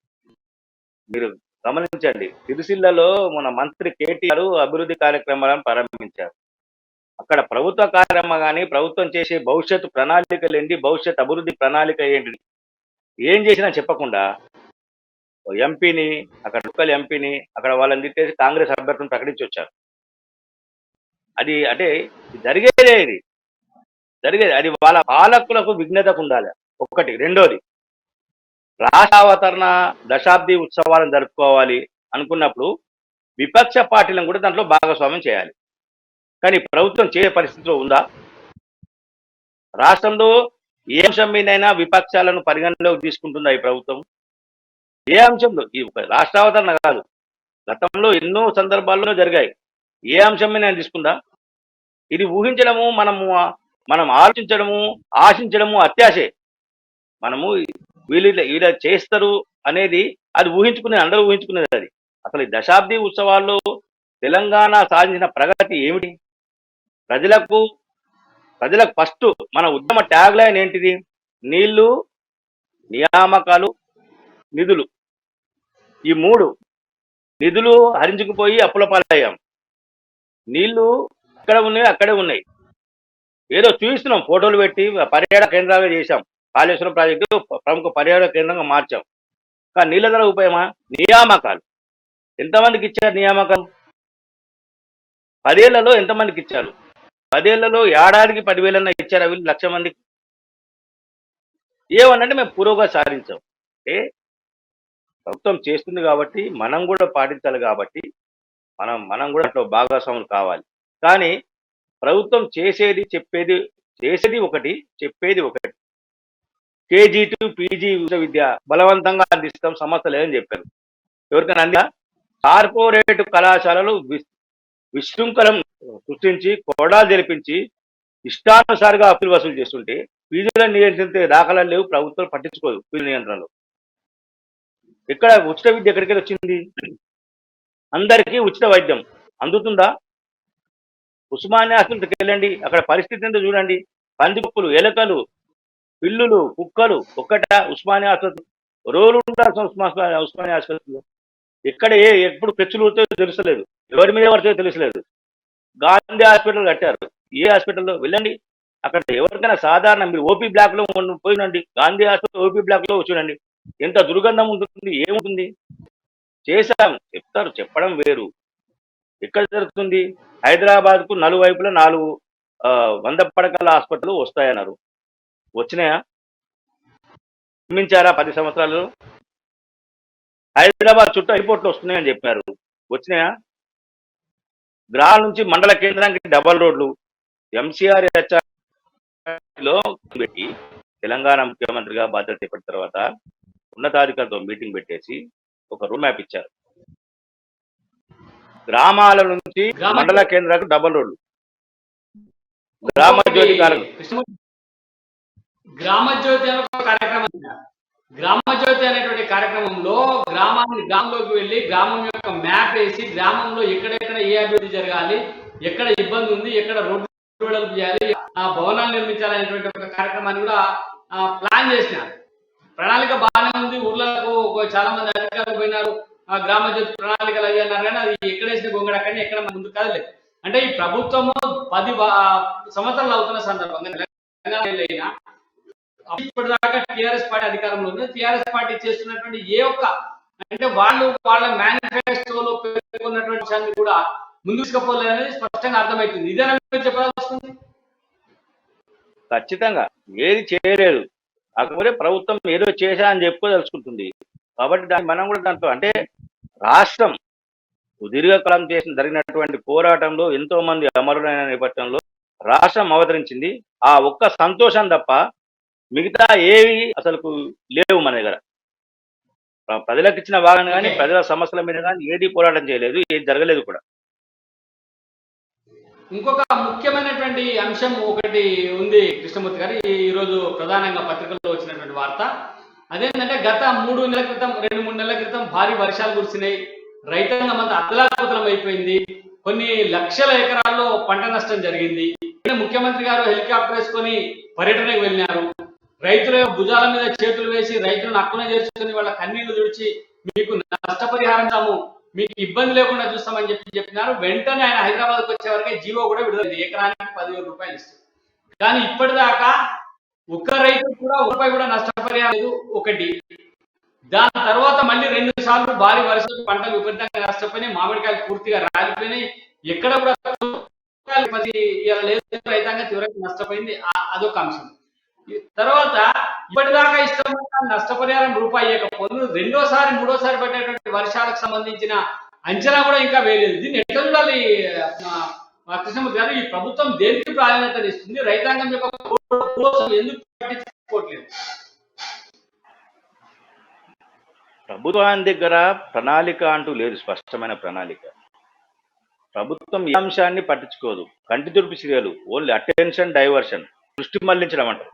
మీరు గమనించండి, సిరిసిల్లలో మన మంత్రి కేటీఆర్ అభివృద్ధి కార్యక్రమాలను ప్రారంభించారు. అక్కడ ప్రభుత్వ కార్యక్రమం కానీ ప్రభుత్వం చేసే భవిష్యత్తు ప్రణాళికలు ఏంటి, భవిష్యత్ అభివృద్ధి ప్రణాళిక ఏంటి, ఏం చేసినా చెప్పకుండా ఎంపీని, అక్కడ లోకల్ ఎంపీని అక్కడ వాళ్ళని తిట్టేసి కాంగ్రెస్ అభ్యర్థులను ప్రకటించి వచ్చారు. అది అంటే జరిగేదే, ఇది జరిగేది. అది వాళ్ళ పాలకులకు విఘ్నతకు ఉండాలి ఒకటి. రెండోది, రాష్ట్ర అవతరణ దశాబ్ది ఉత్సవాలను జరుపుకోవాలి అనుకున్నప్పుడు విపక్ష పార్టీలను కూడా దాంట్లో భాగస్వామ్యం చేయాలి. కానీ ప్రభుత్వం చేసే పరిస్థితిలో ఉందా? రాష్ట్రంలో ఏ అంశం మీదైనా విపక్షాలను పరిగణలోకి తీసుకుంటుందా ఈ ప్రభుత్వం? ఏ అంశంలో? ఈ రాష్ట్ర అవతరణ కాదు, గతంలో ఎన్నో సందర్భాల్లో జరిగాయి. ఏ అంశం మీద తీసుకుందా? ఇది ఊహించడము, మనం ఆలోచించడము, ఆశించడము అత్యాశే. మనము వీళ్ళు చేస్తారు అనేది అది అందరూ ఊహించుకునేది. అది అసలు ఈ దశాబ్ది ఉత్సవాల్లో తెలంగాణ సాధించిన ప్రగతి ఏమిటి? ప్రజలకు ఫస్ట్ మన ఉద్యమ ట్యాగ్ లైన్ ఏంటిది? నీళ్లు, నియామకాలు, నిధులు. ఈ మూడు. నిధులు హరించుకుపోయి అప్పుల పాలయ్యాం. నీళ్లు ఇక్కడ ఉన్నాయి, అక్కడే ఉన్నాయి. ఏదో చూపిస్తున్నాం, ఫోటోలు పెట్టి పర్యాటక కేంద్రాలుగా చేశాం. కాళేశ్వరం ప్రాజెక్టు ప్రముఖ పర్యాటక కేంద్రంగా మార్చాం. కానీ నీళ్ళ ధర ఉపయోగమా? నియామకాలు ఎంతమందికి ఇచ్చారు? నియామకం 10 ఏళ్లలో ఎంతమందికి ఇచ్చారు? 10 ఏళ్లలో ఏడాదికి 10,000 ఇచ్చారు. వీళ్ళు 1,00,000 మందికి. ఏమన్నంటే మేము పురోగతి సాధించాం. అంటే ప్రభుత్వం చేస్తుంది కాబట్టి మనం కూడా పాటించాలి. కాబట్టి మనం కూడా అట్లా భాగస్వాములు కావాలి. కానీ ప్రభుత్వం చేసేది ఒకటి, చెప్పేది ఒకటి. కేజీ టు పీజీ విద్య బలవంతంగా అందిస్తాం, సమస్య లేదని చెప్పారు. ఎవరికైనా అందా? కార్పొరేట్ కళాశాలలు విశృంఖలం సృష్టించి, కొరడాలు జరిపించి, ఇష్టానుసారిగా అప్పులు వసూలు చేస్తుంటే ఫీజులను నియంత్రించే దాఖలాలు లేవు. ప్రభుత్వం పట్టించుకోదు ఫీజు నియంత్రణలో. ఇక్కడ ఉచిత విద్య ఎక్కడికి వచ్చింది? అందరికీ ఉచిత వైద్యం అందుతుందా? ఉస్మానియా ఆసుపత్రికి వెళ్ళండి, అక్కడ పరిస్థితి ఏంటో చూడండి. పందికొక్కులు, ఎలకలు, పిల్లులు, కుక్కలు ఒక్కట ఉస్మానియా ఆసుపత్రి. రోజులు ఉండాల్సిన ఉస్మానియా ఆసుపత్రిలో ఎప్పుడు పెచ్చులు తెలుసలేదు, ఎవరి మీద పడితే తెలుసలేదు. గాంధీ హాస్పిటల్ కట్టారు. ఏ హాస్పిటల్లో వెళ్ళండి, అక్కడ ఎవరికైనా సాధారణ మీరు ఓపీ బ్లాక్ లో పోయినండి, గాంధీ హాస్పిటల్ ఓపీ బ్లాక్ లో చూడండి, ఎంత దుర్గంధం ఉంటుంది, ఏముంటుంది. చేశాం చెప్తారు, చెప్పడం వేరు. ఎక్కడ జరుగుతుంది? హైదరాబాద్ కు నలువైపులా 4 100 పడకల హాస్పిటల్ వస్తాయన్నారు. వచ్చినాయా? నిర్మించారా 10 సంవత్సరాలు? హైదరాబాద్ చుట్టూ ఎయిర్పోర్ట్లు వస్తున్నాయని చెప్పారు. వచ్చినాయా? గ్రామాల నుంచి మండల కేంద్రానికి డబల్ రోడ్లు. ఎంసీఆర్ లో పెట్టి తెలంగాణ ముఖ్యమంత్రిగా బాధ్యత చేపట్టిన తర్వాత ఉన్నతాధికారులతో మీటింగ్ పెట్టేసి ఒక రూట్ మ్యాప్ ఇచ్చారు. గ్రామాల నుంచి మండల కేంద్రాలకు డబల్ రోడ్లు. గ్రామ జ్యోతి గ్రామ జ్యోతి అనేటువంటి కార్యక్రమంలో గ్రామంలోకి వెళ్ళి గ్రామం యొక్క మ్యాప్ వేసి గ్రామంలో ఎక్కడెక్కడ ఏ అభివృద్ధి జరగాలి, ఎక్కడ ఇబ్బంది ఉంది, ఎక్కడ రోడ్డు డెవలప్ చేయాలి, ఆ భవనాలు నిర్మించాలనేటువంటి ఒక కార్యక్రమాన్ని కూడా ప్లాన్ చేసినారు. ప్రణాళిక బాగానే ఉంది. ఊర్లకు చాలా మంది అధికారులు పోయినారు, గ్రామ జ్యోతి ప్రణాళికలు అవి అన్నారు. కానీ అది ఎక్కడేసిన గొంగడ కానీ ఎక్కడ ముందు కదలేదు. అంటే ఈ ప్రభుత్వము 10 సంవత్సరాలు అవుతున్న సందర్భంగా తెలంగాణ ఇప్పటిదాకా టీఆర్ఎస్ పార్టీ అధికారంలో ఉంది. టీఆర్ఎస్ పార్టీ చేస్తున్నటువంటి ఏ ఒక్క అంటే వాళ్ళ మేనిఫెస్టోలో పేర్కొన్నటువంటి విషయాన్ని కూడా ముందుకు తీసుకుపోలేదనేది స్పష్టంగా అర్థమవుతుంది. ఇదేనా చెప్పాల్సింది? ఖచ్చితంగా ఏది చేయలేదు. కాకపోతే ప్రభుత్వం ఏదో చేశా అని తెలుసుకుంటుంది. కాబట్టి మనం కూడా దాంట్లో అంటే రాష్ట్రం సుదీర్ఘకాలం జరిగినటువంటి పోరాటంలో ఎంతో మంది అమరులైన నేపథ్యంలో రాష్ట్రం అవతరించింది. ఆ ఒక్క సంతోషం తప్ప మిగతా ఏవి అసలుకు లేవు మన దగ్గర. ప్రజలకు ఇచ్చిన భాగాన్ని కానీ ఓకే. ప్రజల సమస్యల మీద కానీ ఏది పోరాటం చేయలేదు, ఏది జరగలేదు కూడా. ఇంకొక ముఖ్యమైనటువంటి అంశం ఒకటి ఉంది కృష్ణమూర్తి గారు, ఈ రోజు ప్రధానంగా పత్రికల్లో వచ్చినటువంటి వార్త. అదేంటంటే గత 3 నెలల క్రితం, 2-3 నెలల క్రితం భారీ వర్షాలు కురిసినాయి. రైతాంగం అంతా అతలాకుతలం అయిపోయింది. కొన్ని లక్షల ఎకరాల్లో పంట నష్టం జరిగింది. ముఖ్యమంత్రి గారు హెలికాప్టర్ వేసుకొని పర్యటనకు వెళ్ళినారు. రైతుల భుజాల మీద చేతులు వేసి రైతులను హక్కున చేర్చుకొని వాళ్ళ కన్నీళ్లు తుడిచి మీకు నష్టపరిహారం తాము మీకు ఇబ్బంది లేకుండా చూస్తామని చెప్పినారు. వెంటనే ఆయన హైదరాబాద్కి వచ్చే వరకే జీవో కూడా విడుదలైంది. ఎకరానికి 10,000 రూపాయలు ఇస్తుంది. కానీ ఇప్పటిదాకా ఒక్క రైతు కూడా రూపాయి కూడా నష్టపరిహారం లేదు. ఒకటి, దాని తర్వాత మళ్ళీ 2 సార్లు భారీ వర్షాలు పంటలు విపరీతంగా నష్టపోయినాయి. మామిడికాయలు పూర్తిగా రాలిపోయినాయి. ఎక్కడ కూడా రైతాంగం తీవ్రంగా నష్టపోయింది. అదొక అంశం. తర్వాత ఇప్పటిదాకా ఇష్టమైన నష్టపరిహారం రూపాయి ఇవ్వకపోతే రెండోసారి మూడోసారి పడేటువంటి వర్షాలకు సంబంధించిన అంచనా కూడా ఇంకా వేయలేదు. దీన్ని ఎట్లా చూడాలి కృష్ణమూర్తి గారు? ఈ ప్రభుత్వం దేనికి ప్రాధాన్యత ఇస్తుంది? రైతాంగం యొక్క కోసం ఎందుకు పట్టించుకోవట్లేదు? ప్రభుత్వాన్ని దగ్గర ప్రణాళిక అంటూ లేదు, స్పష్టమైన ప్రణాళిక. ప్రభుత్వం ఈ అంశాన్ని పట్టించుకోదు. కంటి తుడుపు చర్యలు, ఓన్లీ అటెన్షన్ డైవర్షన్, దృష్టి మళ్లించడం అంటారు.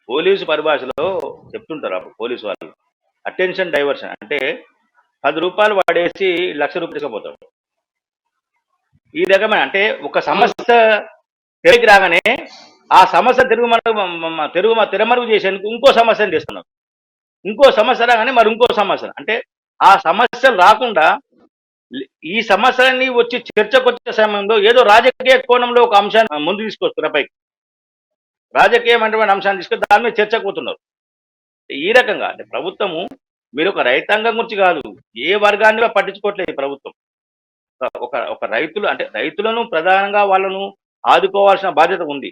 పోలీసు పరిభాషలో చెప్తుంటారు అప్పుడు పోలీసు వాళ్ళు, అటెన్షన్ డైవర్షన్ అంటే 10 రూపాయలు వాడేసి 1,00,000 రూపాయలు తీసుకుపోతాడు. ఈ రకమైన అంటే ఒక సమస్య తెరకి రాగానే ఆ సమస్య తిరమరుగు చేసేందుకు ఇంకో సమస్యను తెస్తున్నాం. ఇంకో సమస్య రాగానే మరి ఇంకో సమస్య, అంటే ఆ సమస్యలు రాకుండా ఈ సమస్యలన్నీ వచ్చి చర్చకు వచ్చే సమయంలో ఏదో రాజకీయ కోణంలో ఒక అంశాన్ని ముందు తీసుకొస్తున్నారు. పైకి రాజకీయమైనటువంటి అంశాన్ని తీసుకొని దాని మీద చర్చకు పోతున్నారు. ఈ రకంగా అంటే ప్రభుత్వము, మీరు ఒక రైతాంగం గురించి కాదు, ఏ వర్గాన్ని పట్టించుకోవట్లేదు ప్రభుత్వం. ఒక రైతులు అంటే రైతులను ప్రధానంగా వాళ్ళను ఆదుకోవాల్సిన బాధ్యత ఉంది.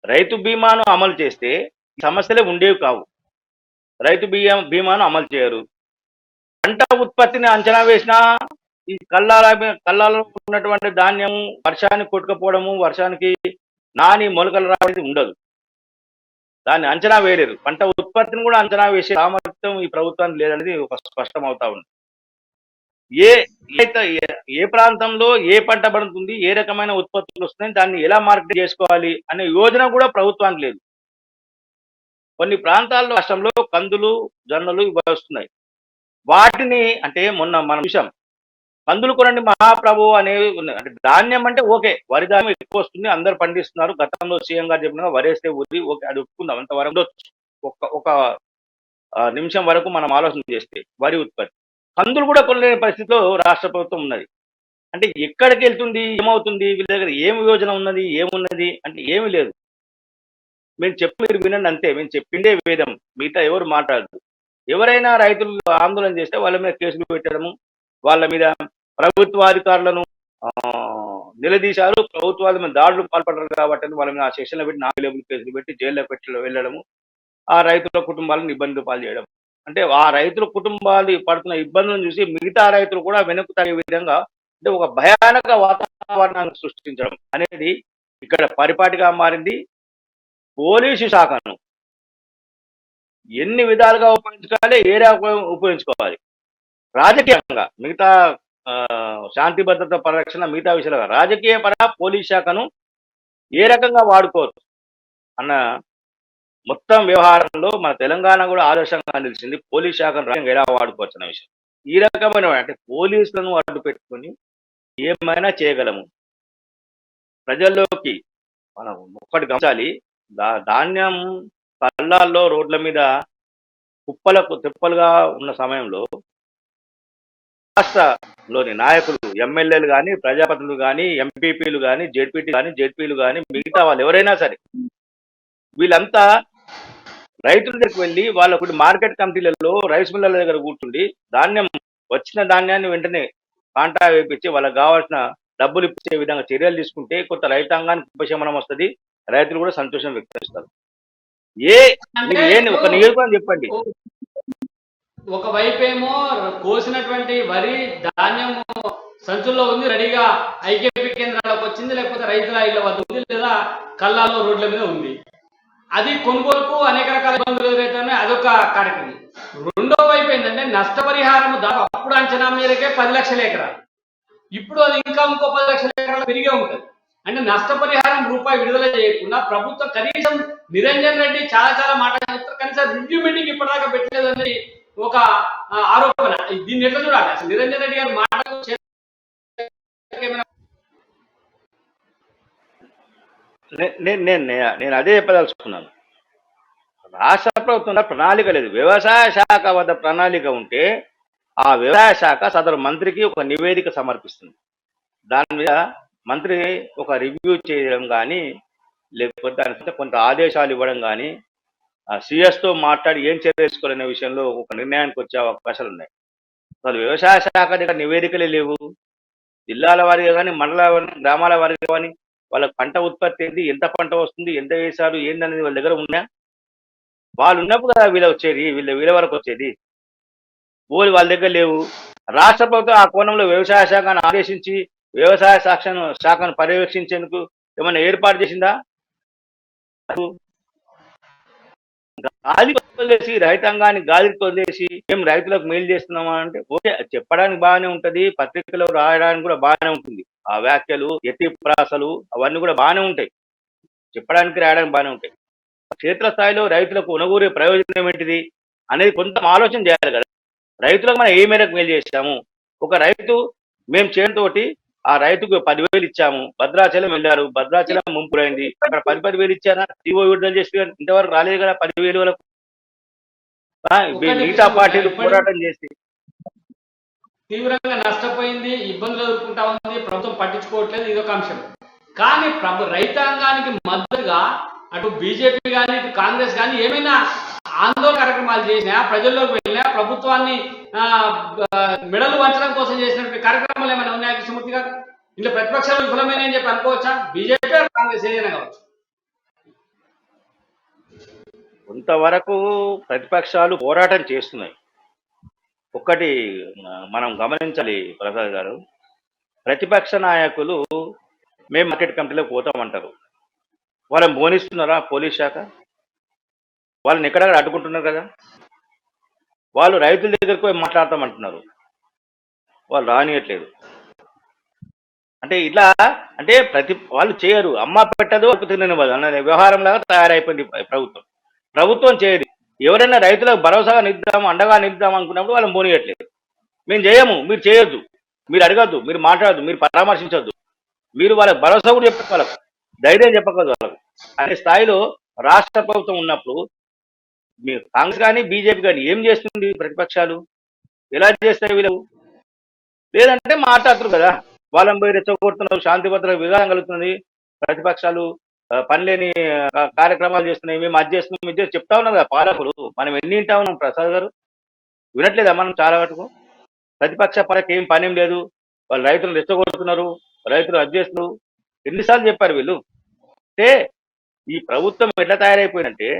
రైతు బీమాను అమలు చేస్తే సమస్యలే ఉండేవి కావు. రైతు బీమాను అమలు చేయరు. పంట ఉత్పత్తిని అంచనా వేసినా ఈ కళ్ళాలలో ఉన్నటువంటి ధాన్యం వర్షానికి కొట్టుకపోవడము, వర్షానికి నాని మొలకలు రావడం ఉండదు. దాన్ని అంచనా వేయలేరు. పంట ఉత్పత్తిని కూడా అంచనా వేసే సామర్థ్యం ఈ ప్రభుత్వానికి లేదనేది ఒక స్పష్టం అవుతా ఉంది. ఏ ప్రాంతంలో ఏ పంట పడుతుంది, ఏ రకమైన ఉత్పత్తులు వస్తున్నాయి, దాన్ని ఎలా మార్కెట్ చేసుకోవాలి అనే యోజన కూడా ప్రభుత్వానికి లేదు. కొన్ని ప్రాంతాల్లో రాష్ట్రంలో కందులు, జొన్నలు ఇవి వస్తున్నాయి. వాటిని అంటే మొన్న మనం చూసాం, కందులు కొనండి మహాప్రభు అనేవి ఉన్నాయి. అంటే ధాన్యం అంటే ఓకే, వరి ధాన్యం ఎక్కువ వస్తుంది, అందరు పండిస్తున్నారు. గతంలో సీఎం గారు చెప్పిన వరేస్తే ఊరి ఓకే, అది ఒప్పుకుందాం. అంతవరకు ఒక నిమిషం వరకు మనం ఆలోచన చేస్తే వరి ఉత్పత్తి, కందులు కూడా కొనలేని పరిస్థితిలో రాష్ట్ర ప్రభుత్వం ఉన్నది. అంటే ఎక్కడికి వెళ్తుంది, ఏమవుతుంది, వీళ్ళ దగ్గర ఏమి యోజన ఉన్నది, ఏమున్నది అంటే ఏమీ లేదు. మీరు వినండి అంతే. మేము చెప్పిందే వేదం, మిగతా ఎవరు మాట్లాడదు. ఎవరైనా రైతులు ఆందోళన చేస్తే వాళ్ళ మీద కేసులు పెట్టడము, వాళ్ళ మీద ప్రభుత్వాధికారులను నిలదీశారు, ప్రభుత్వాల మీద దాడులు పాల్పడరు కాబట్టి వాళ్ళ మీద ఆ సెక్షన్లో పెట్టి 4 లేబుల్ కేసులు పెట్టి జైల్లో వెళ్ళడము, ఆ రైతుల కుటుంబాలను ఇబ్బందులు పాలు చేయడం. అంటే ఆ రైతుల కుటుంబాలు పడుతున్న ఇబ్బందులను చూసి మిగతా రైతులు కూడా వెనక్కు తగ్గే విధంగా అంటే ఒక భయానక వాతావరణాన్ని సృష్టించడం అనేది ఇక్కడ పరిపాటిగా మారింది. పోలీసు శాఖను ఎన్ని విధాలుగా ఉపయోగించుకోవాలి, ఏ రకంగా ఉపయోగించుకోవాలి, రాజకీయంగా మిగతా శాంతి భద్రత పరిరక్షణ మిగతా విషయాలుగా రాజకీయ పరంగా పోలీస్ శాఖను ఏ రకంగా వాడుకోవచ్చు అన్న మొత్తం వ్యవహారంలో మన తెలంగాణ కూడా ఆదర్శంగా నిలిచింది. పోలీస్ శాఖను ఎలా వాడుకోవచ్చు అన్న విషయం. ఈ రకమైన అంటే పోలీసులను అడ్డు పెట్టుకొని ఏమైనా చేయగలము. ప్రజల్లోకి మనం ఒక్కటి గమనించాలి, ధాన్యం కళ్ళాల్లో రోడ్ల మీద కుప్పలకు తిప్పలుగా ఉన్న సమయంలో రాష్ట్రలోని నాయకులు, ఎమ్మెల్యేలు కానీ, ప్రజాప్రతినిధులు కానీ, ఎంపీపీలు కానీ, జెడ్పీలు కానీ మిగతా వాళ్ళు ఎవరైనా సరే వీళ్ళంతా రైతుల దగ్గరికి వెళ్ళి వాళ్ళ మార్కెట్ కమిటీలలో రైస్ మిల్లర్ల దగ్గర కూర్చుండి వచ్చిన ధాన్యాన్ని వెంటనే కాంటా వేపించి వాళ్ళకి కావాల్సిన డబ్బులు ఇచ్చే విధంగా చర్యలు తీసుకుంటే కొంత రైతాంగానికి ఉపశమనం వస్తుంది, రైతులు కూడా సంతోషం వ్యక్తం చేస్తారు. ఒక నియోజకవర్గం చెప్పండి, ఒకవైపు ఏమో కోసినటువంటి వరి ధాన్యం సంచుల్లో ఉంది, రెడీగా ఐకేపీ కేంద్రాలకు వచ్చింది, లేకపోతే రైతుల ఇళ్ల వద్ద ఉంది, లేదా కల్లాలో రోడ్ల మీద ఉంది. అది కొనుగోలుకు అనేక రకాల ఇబ్బందులు ఎదురవుతాయి, అదొక కార్యక్రమం. రెండో వైపు ఏంటంటే నష్టపరిహారం అప్పుడు అంచనా మేరకే 10 లక్షల ఎకరాలు, ఇప్పుడు అది ఇంకా ఇంకో 10 లక్షల ఎకరాలు పెరిగే ఉంటుంది. అంటే నష్టపరిహారం రూపాయి విడుదల చేయకుండా ప్రభుత్వం కనీసం నిరంజన్ రెడ్డి చాలా చాలా మాటలు చెప్తారు, కనీసం రివ్యూ మీటింగ్ ఇప్పటిదాకా పెట్టలేదు అనేది ఒక ఆరోపణ. దీన్ని ఎట్లా చూడాలి అసలు? నిరంజన్ రెడ్డి గారి మాటలు నేను అదే చెప్పదలుచుకున్నాను. రాష్ట్ర ప్రభుత్వంలో ప్రణాళిక లేదు. వ్యవసాయ శాఖ వద్ద ప్రణాళిక ఉంటే ఆ వ్యవసాయ శాఖ సదరు మంత్రికి ఒక నివేదిక సమర్పిస్తుంది. దాని మీద మంత్రి ఒక రివ్యూ చేయడం కానీ, లేకపోతే దాని కొంత ఆదేశాలు ఇవ్వడం కానీ, సిఎస్తో మాట్లాడి ఏం చర్య తీసుకోవాలనే విషయంలో ఒక నిర్ణయానికి వచ్చే అవకాశాలు ఉన్నాయి. అసలు వ్యవసాయ శాఖ దగ్గర నివేదికలే లేవు. జిల్లాల వారిగా కానీ, మండల గ్రామాల వారిగా కానీ వాళ్ళ పంట ఉత్పత్తి ఏంటి, ఎంత పంట వస్తుంది, ఎంత వేశారు, ఏందనేది వాళ్ళ దగ్గర ఉన్నా. వాళ్ళు ఉన్నప్పుడు వీళ్ళ వచ్చేది, వీళ్ళ వరకు వచ్చేది. ఓలి వాళ్ళ దగ్గర లేవు. రాష్ట్ర ప్రభుత్వం ఆ కోణంలో వ్యవసాయ శాఖను ఆదేశించి వ్యవసాయ శాఖను పర్యవేక్షించేందుకు ఏమైనా ఏర్పాటు చేసిందా? గాలి వదిలేసి, రైతాంగాన్ని గాలికి వదిలేసి మేము రైతులకు మేలు చేస్తున్నామా అంటే ఓకే, చెప్పడానికి బాగానే ఉంటది, పత్రికలో రాయడానికి కూడా బాగానే ఉంటుంది. ఆ వ్యాఖ్యలు, ఎత్తి ప్రాసలు అవన్నీ కూడా బాగానే ఉంటాయి, చెప్పడానికి రాయడానికి బాగానే ఉంటాయి. క్షేత్రస్థాయిలో రైతులకు ఉనగూరే ప్రయోజనం ఏంటిది అనేది కొంత ఆలోచన చేయాలి కదా. రైతులకు మనం ఏ మేరకు మేలు చేశాము? ఒక రైతు మేము చేయడంతోటి ఆ రైతుకు 10,000 ఇచ్చాము, భద్రాచలం వెళ్ళారు, భద్రాచలం ముంపురైంది, అక్కడ 10,000 ఇచ్చారా? జీవో విడుదల చేసి ఇంతవరకు రాలేదు కదా 10,000 వరకు. మిగతా పార్టీలు పోరాటం చేసి తీవ్రంగా నష్టపోయింది, ఇబ్బందులు ఎదుర్కొంటా ఉంది, ప్రభుత్వం పట్టించుకోవట్లేదు, ఇదొక అంశం. కానీ రైతాంగానికి మద్దతుగా అటు బీజేపీ కానీ ఇటు కాంగ్రెస్ కానీ ఏమైనా ఆందోళన కార్యక్రమాలు చేసినా, ప్రజల్లోకి వెళ్ళినా, ప్రభుత్వాన్ని మెడలు వంచడం కోసం చేసినటువంటి కార్యక్రమాలు ఏమైనా ఉన్నాయా కృష్ణమూర్తి గారు? ఇంట్లో ప్రతిపక్షాలు విఫలమైన అని చెప్పి అనుకోవచ్చా? బీజేపీ కాంగ్రెస్ ఏదైనా కావచ్చు. కొంతవరకు ప్రతిపక్షాలు పోరాటం చేస్తున్నాయి. ఒక్కటి మనం గమనించాలి ప్రసాద్ గారు, ప్రతిపక్ష నాయకులు మేము మార్కెట్ కమిటీలోకి పోతామంటారు. వాళ్ళని బోనిస్తున్నారా పోలీస్ శాఖ? వాళ్ళని ఎక్కడక్కడ అడ్డుకుంటున్నారు కదా. వాళ్ళు రైతుల దగ్గరకు పోయి మాట్లాడతామంటున్నారు, వాళ్ళు రానియట్లేదు. అంటే ఇట్లా అంటే వాళ్ళు చేయరు, అమ్మ పెట్టదు తినని వాళ్ళు అనే వ్యవహారం లాగా తయారైపోయింది ప్రభుత్వం చేయదు. ఎవరైనా రైతులకు భరోసాగా నిలుద్దాము, అండగా నిలుద్దాం అనుకున్నప్పుడు వాళ్ళని బోనియట్లేదు. మేము చేయము, మీరు చేయొద్దు, మీరు అడగద్దు, మీరు మాట్లాడద్దు, మీరు పరామర్శించొద్దు, మీరు వాళ్ళకి భరోసా కూడా చెప్పదు, వాళ్ళకు ధైర్యం చెప్పకూడదు వాళ్ళకు అనే స్థాయిలో రాష్ట్ర ప్రభుత్వం ఉన్నప్పుడు మీరు కాంగ్రెస్ కానీ బీజేపీ కానీ ఏం చేస్తుంది? ప్రతిపక్షాలు ఎలా చేస్తాయి? వీళ్ళు లేదంటే మాట్లాడుతున్నారు కదా, వాళ్ళని పోయి రెచ్చగొడుతున్నారు, శాంతి భద్రత విధానం కలుగుతుంది, ప్రతిపక్షాలు పనిలేని కార్యక్రమాలు చేస్తున్నాయి, మేము అది చేస్తున్నాం, ఇది చెప్తా ఉన్నారు కదా పాలకులు. మనం ఎన్ని వింటా ఉన్నాం ప్రసాద్ గారు? వినట్లేదా మనం? చాలా వరకు ప్రతిపక్ష పరకు ఏం పనేం లేదు, వాళ్ళు రైతులు రెచ్చగొడుతున్నారు, రైతులు అది చేస్తున్నారు. ఎన్నిసార్లు చెప్పారు వీళ్ళు? అంటే ఈ ప్రభుత్వం ఎట్లా తయారైపోయిందంటే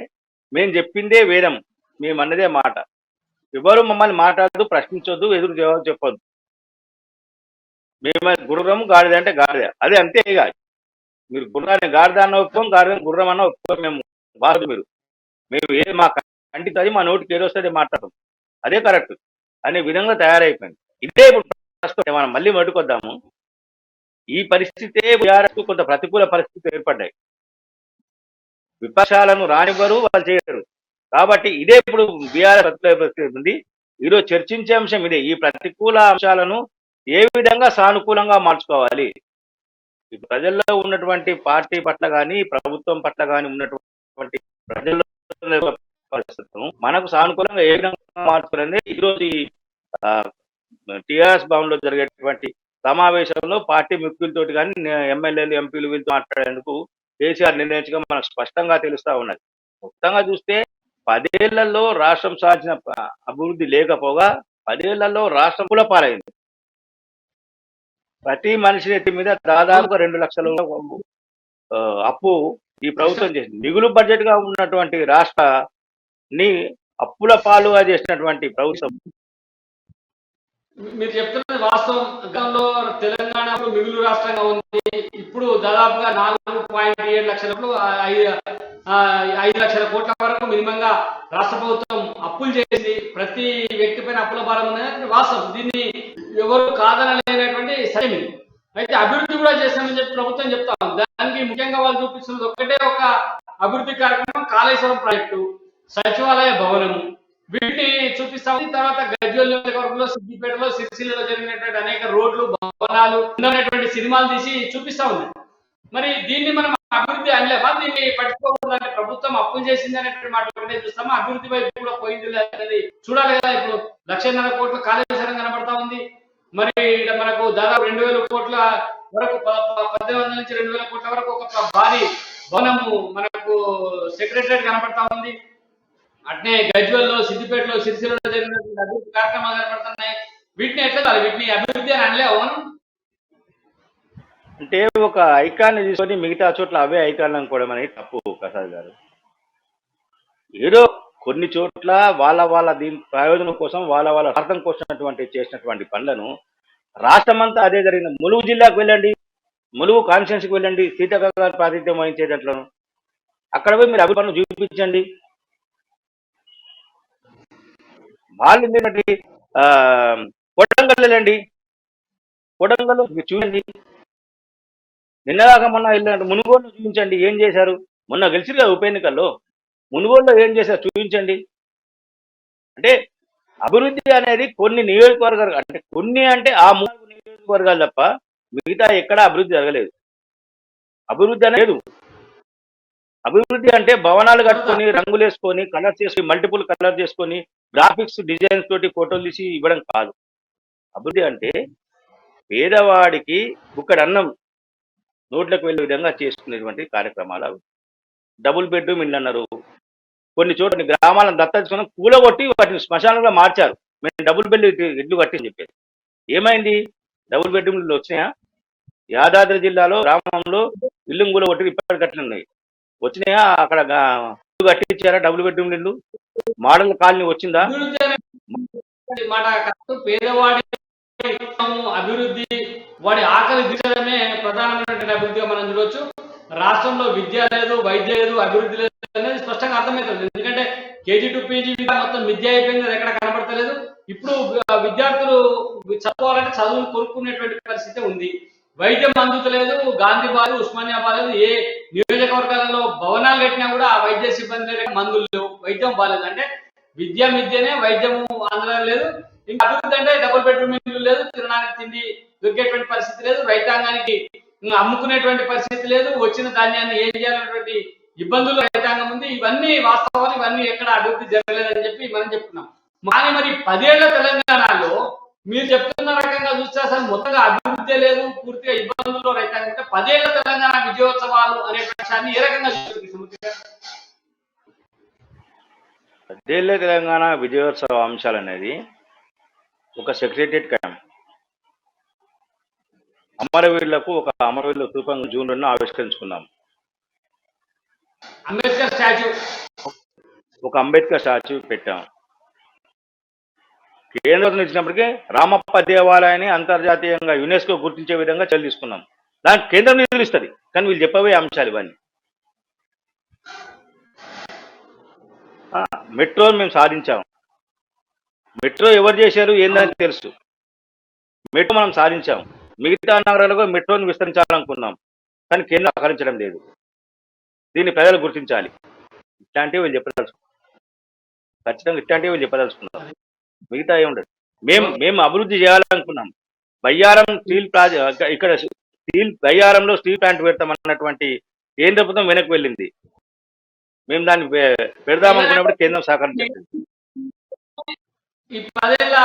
మేము చెప్పిందే వేదం, మేము అన్నదే మాట, ఎవరు మమ్మల్ని మాట్లాడదు, ప్రశ్నించొద్దు, ఎదురు జవాబు చెప్పొద్దు. మేము గుర్రం గాడిద అంటే గాడిద, అదే అంతే. ఇక మీరు గుర్రాన్ని గాడిద అన్న ఒప్పుకోం, గాడిదని గుర్రం అన్న ఒప్పుకోం, మేము బాధ మేము ఏ మా కంటికి అది మా నోటికి ఏదొస్తుంది మాట్లాడటం, అదే కరెక్ట్ అనే విధంగా తయారైపోయింది. ఇదే ఇప్పుడు ప్రస్తుతం మనం మళ్ళీ మట్టుకొద్దాము. ఈ పరిస్థితే కొంత ప్రతికూల పరిస్థితులు ఏర్పడ్డాయి. విపక్షాలను రానివ్వరు, వాళ్ళు చేయరు. కాబట్టి ఇదే ఇప్పుడు బీఆర్ఎస్ పరిస్థితి ఉంది. ఈరోజు చర్చించే అంశం ఇదే, ఈ ప్రతికూల అంశాలను ఏ విధంగా సానుకూలంగా మార్చుకోవాలి. ప్రజల్లో ఉన్నటువంటి పార్టీ పట్ల కానీ ప్రభుత్వం పట్ల కానీ ఉన్నటువంటి ప్రజల్లో పరిస్థితులను మనకు సానుకూలంగా ఏ విధంగా మార్చుకోవాలని ఈరోజు టిఆర్ఎస్ భవన్ లో జరిగేటువంటి సమావేశంలో పార్టీ ముఖ్యులతోటి కానీ ఎమ్మెల్యేలు ఎంపీలు వీళ్ళతో మాట్లాడేందుకు కేసీఆర్ నిర్ణయించగా మనకు స్పష్టంగా తెలుస్తా ఉన్నది. మొత్తంగా చూస్తే 10 ఏళ్లలో రాష్ట్రం సాధించిన అభివృద్ధి లేకపోగా 10 ఏళ్లలో రాష్ట్రం కూడా పాలైంది. ప్రతి మనిషి నెత్తి మీద దాదాపుగా 2 లక్షల అప్పు ఈ ప్రభుత్వం చేసింది. మిగులు బడ్జెట్ గా ఉన్నటువంటి రాష్ట్రాన్ని అప్పుల పాలుగా చేసినటువంటి ప్రభుత్వం. మీరు చెప్తున్నది వాస్తవం. గతంలో తెలంగాణ మిగులు రాష్ట్రంగా ఉంది. ఇప్పుడు దాదాపుగా 4.7 లక్షల 5 లక్షల కోట్ల వరకు మినిమంగా రాష్ట్ర ప్రభుత్వం అప్పులు చేసింది. ప్రతి వ్యక్తి పైన అప్పుల భారం ఉన్నది వాస్తవం. దీన్ని ఎవరు కాదనలేనటువంటి సత్యం. అయితే అభివృద్ధి కూడా చేస్తామని చెప్పి ప్రభుత్వం చెప్తా ఉంది. దానికి ముఖ్యంగా వాళ్ళు చూపిస్తున్నది ఒకటే ఒక అభివృద్ధి కార్యక్రమం, కాళేశ్వరం ప్రాజెక్టు, సచివాలయ భవనము, వీటిని చూపిస్తా ఉంది. తర్వాత గజ్వేల్ నియోజకవర్గంలో, సిద్దిపేటలో, సిరిసిల్లలో జరిగినటువంటి అనేక రోడ్లు, భవనాలు ఉన్నటువంటి సినిమాలు తీసి చూపిస్తా ఉంది. మరి దీన్ని మనం అభివృద్ధి అనలేమా? దీన్ని పట్టుకోకూడదంటే ప్రభుత్వం అప్పులు చేసింది అనేటువంటి మాట ఒకటే చూస్తామా? అభివృద్ధి వైపు కూడా పోయింది అనేది చూడాలి కదా. ఇప్పుడు 1,50,000 కోట్ల కాళేశ్వరం కనబడతా ఉంది. మరి మనకు దాదాపు 2,000 కోట్ల వరకు 1,800 నుంచి 2,000 కోట్ల వరకు ఒక భారీ భవనము మనకు సెక్రటరియట్ కనబడతా ఉంది. అట్నే గజ్వేల్లో, సిద్దిపేటలో, సిరిసిల్లలో జరిగినటువంటి అభివృద్ధి కార్యక్రమాలు కనబడుతున్నాయి. వీటిని ఎట్లా వీటిని అభివృద్ధి అని అనలే అవును. అంటే ఒక ఐకాన్ని తీసుకొని మిగతా చోట్ల అవే ఐకాన్లు అనుకోవడం అనేది తప్పు ప్రసాద్ గారు. ఏదో కొన్ని చోట్ల వాళ్ళ దీని ప్రయోజనం కోసం వాళ్ళ అర్థం కోసం చేసినటువంటి పనులను రాష్ట్రమంతా అదే జరిగిన. ములుగు జిల్లాకు వెళ్ళండి, ములుగు కాన్స్టిట్యున్సీకి వెళ్ళండి, సీతక్క గారు ప్రాతినిధ్యం వహించేటట్లను అక్కడ పోయి మీరు అభివృద్ధి పనులు చూపించండి. వాళ్ళు ఏంటంటే కొడంగల్ వెళ్ళండి, కొడంగల్ మీరు చూడండి. నిన్నదాకా మొన్న వెళ్ళినట్టు మునుగోడులో చూపించండి ఏం చేశారు. మొన్న గెలిచిరు కదా ఉప ఎన్నికల్లో, మునుగోడులో ఏం చేశారు చూపించండి. అంటే అభివృద్ధి అనేది కొన్ని నియోజకవర్గాలు, అంటే కొన్ని అంటే ఆ 3 నియోజకవర్గాలు తప్ప మిగతా ఎక్కడా అభివృద్ధి జరగలేదు. అభివృద్ధి అనేది అభివృద్ధి అంటే భవనాలు కట్టుకొని, రంగులు వేసుకొని, కలర్స్ చేసుకొని, మల్టిపుల్ కలర్ చేసుకొని, గ్రాఫిక్స్ డిజైన్స్ తోటి ఫోటోలు తీసి ఇవ్వడం కాదు. అభివృద్ధి అంటే పేదవాడికి బుక్కడి అన్నం నోట్లకు వెళ్ళే విధంగా చేసుకునేటువంటి కార్యక్రమాలు. డబుల్ బెడ్రూమ్ ఇల్లు అన్నారు, కొన్ని చోట్ల గ్రామాలను దత్తతీసుకుని కూలగొట్టి వాటిని శ్మశానంలో మార్చారు. మేము డబుల్ బెడ్ ఇల్లు కట్టి చెప్పేది. ఏమైంది? డబుల్ బెడ్రూమ్ ఇల్లు వచ్చినాయా? యాదాద్రి జిల్లాలో గ్రామంలో ఇల్లు కూలగొట్టి ఇప్పటి కట్టినాయి వచ్చినాయా? అక్కడ కట్టించారా డబుల్ బెడ్రూమ్ ఇల్లు? మోడల్ కాలనీ వచ్చిందా? పేదవాడి అభివృద్ధి, వాడి ఆకలి తీర్చడమే ప్రధానమైనటువంటి అభివృద్ధిగా మనం చూడవచ్చు. రాష్ట్రంలో విద్య లేదు, వైద్యం లేదు, అభివృద్ధి లేదు అనేది స్పష్టంగా అర్థమవుతుంది. ఎందుకంటే కేజీ టు పీజీ మొత్తం విద్య అయిపోయింది, అది ఎక్కడ కనబడతలేదు. ఇప్పుడు విద్యార్థులు చదవాలంటే చదువును కొనుక్కునేటువంటి పరిస్థితి ఉంది. వైద్యం అందుతలేదు. గాంధీ బాలు, ఉస్మానియా బాలేదు, ఏ నియోజకవర్గాలలో భవనాలు కట్టినా కూడా ఆ వైద్య సిబ్బంది లేక మందులు లేవు, వైద్యం బాలేదు. అంటే విద్యనే, వైద్యము అందడం లేదు. ఇంకా అభివృద్ధి అంటే డబుల్ బెడ్రూమ్ ఇల్లు లేదు, తినడానికి తిండి దొరికేటువంటి పరిస్థితి లేదు, రైతాంగానికి అమ్ముకునేటువంటి పరిస్థితి లేదు, వచ్చిన ధాన్యాన్ని ఏం చేయాలనేటువంటి ఇబ్బందులు రైతాంగం ఉంది. ఇవన్నీ వాస్తవాలు, ఇవన్నీ ఎక్కడ అభివృద్ధి జరగలేదని చెప్పి మనం చెప్తున్నాం. మరి 10 ఏళ్ల తెలంగాణలో మీరు చెప్తున్న రకంగా చూస్తే అసలు మొత్తంగా అభివృద్ధి లేదు, పూర్తిగా ఇబ్బందుల్లో రైతాంగం ఉంటే 10 ఏళ్ల తెలంగాణ విజయోత్సవాలు అనే విషయాన్ని ఏ రకంగా చూస్తుంది? 10 ఏళ్ల తెలంగాణ విజయోత్సవ అంశాలు అనేది ఒక సెక్రటరియట్ క్యాంప్. అమరవీరులకు ఒక అమరవీరుల రూపంగా జూన్ 2న ఆవిష్కరించుకున్నాం. అంబేద్కర్ స్టాచ్యూ, ఒక అంబేద్కర్ స్టాచ్యూ పెట్టాం. కేంద్రం ఇచ్చినప్పటికీ రామప్ప దేవాలయాన్ని అంతర్జాతీయంగా యునెస్కో గుర్తించే విధంగా చర్యలు తీసుకున్నాం. దానికి కేంద్రం నిధులు ఇస్తుంది, కానీ వీళ్ళు చెప్పబోయే అంశాలు ఇవన్నీ. మెట్రో మేము సాధించాం. మెట్రో ఎవరు చేశారు ఏందని తెలుసు. మెట్రో మనం సాధించాం. మిగతా నగరాలకు మెట్రోని విస్తరించాలనుకున్నాం, కానీ కేంద్రం సహకరించడం లేదు. దీన్ని ప్రజలు గుర్తించాలి. ఇట్లాంటివి వీళ్ళు చెప్పదలుచుకున్నాం. ఖచ్చితంగా ఇట్లాంటివి వీళ్ళు చెప్పదలుచుకున్నాం. మిగతా ఏముండదు. మేము అభివృద్ధి చేయాలనుకున్నాం. బయ్యారం స్టీల్ ప్రాజెక్ట్, ఇక్కడ బయ్యారంలో స్టీల్ ప్లాంట్ పెడతామన్నటువంటి కేంద్ర ప్రభుత్వం వెనక్కి వెళ్ళింది. మేము దాన్ని పెడదామనుకున్నప్పుడు కేంద్రం సహకరించలేదు. ఈ 10 ఏళ్ల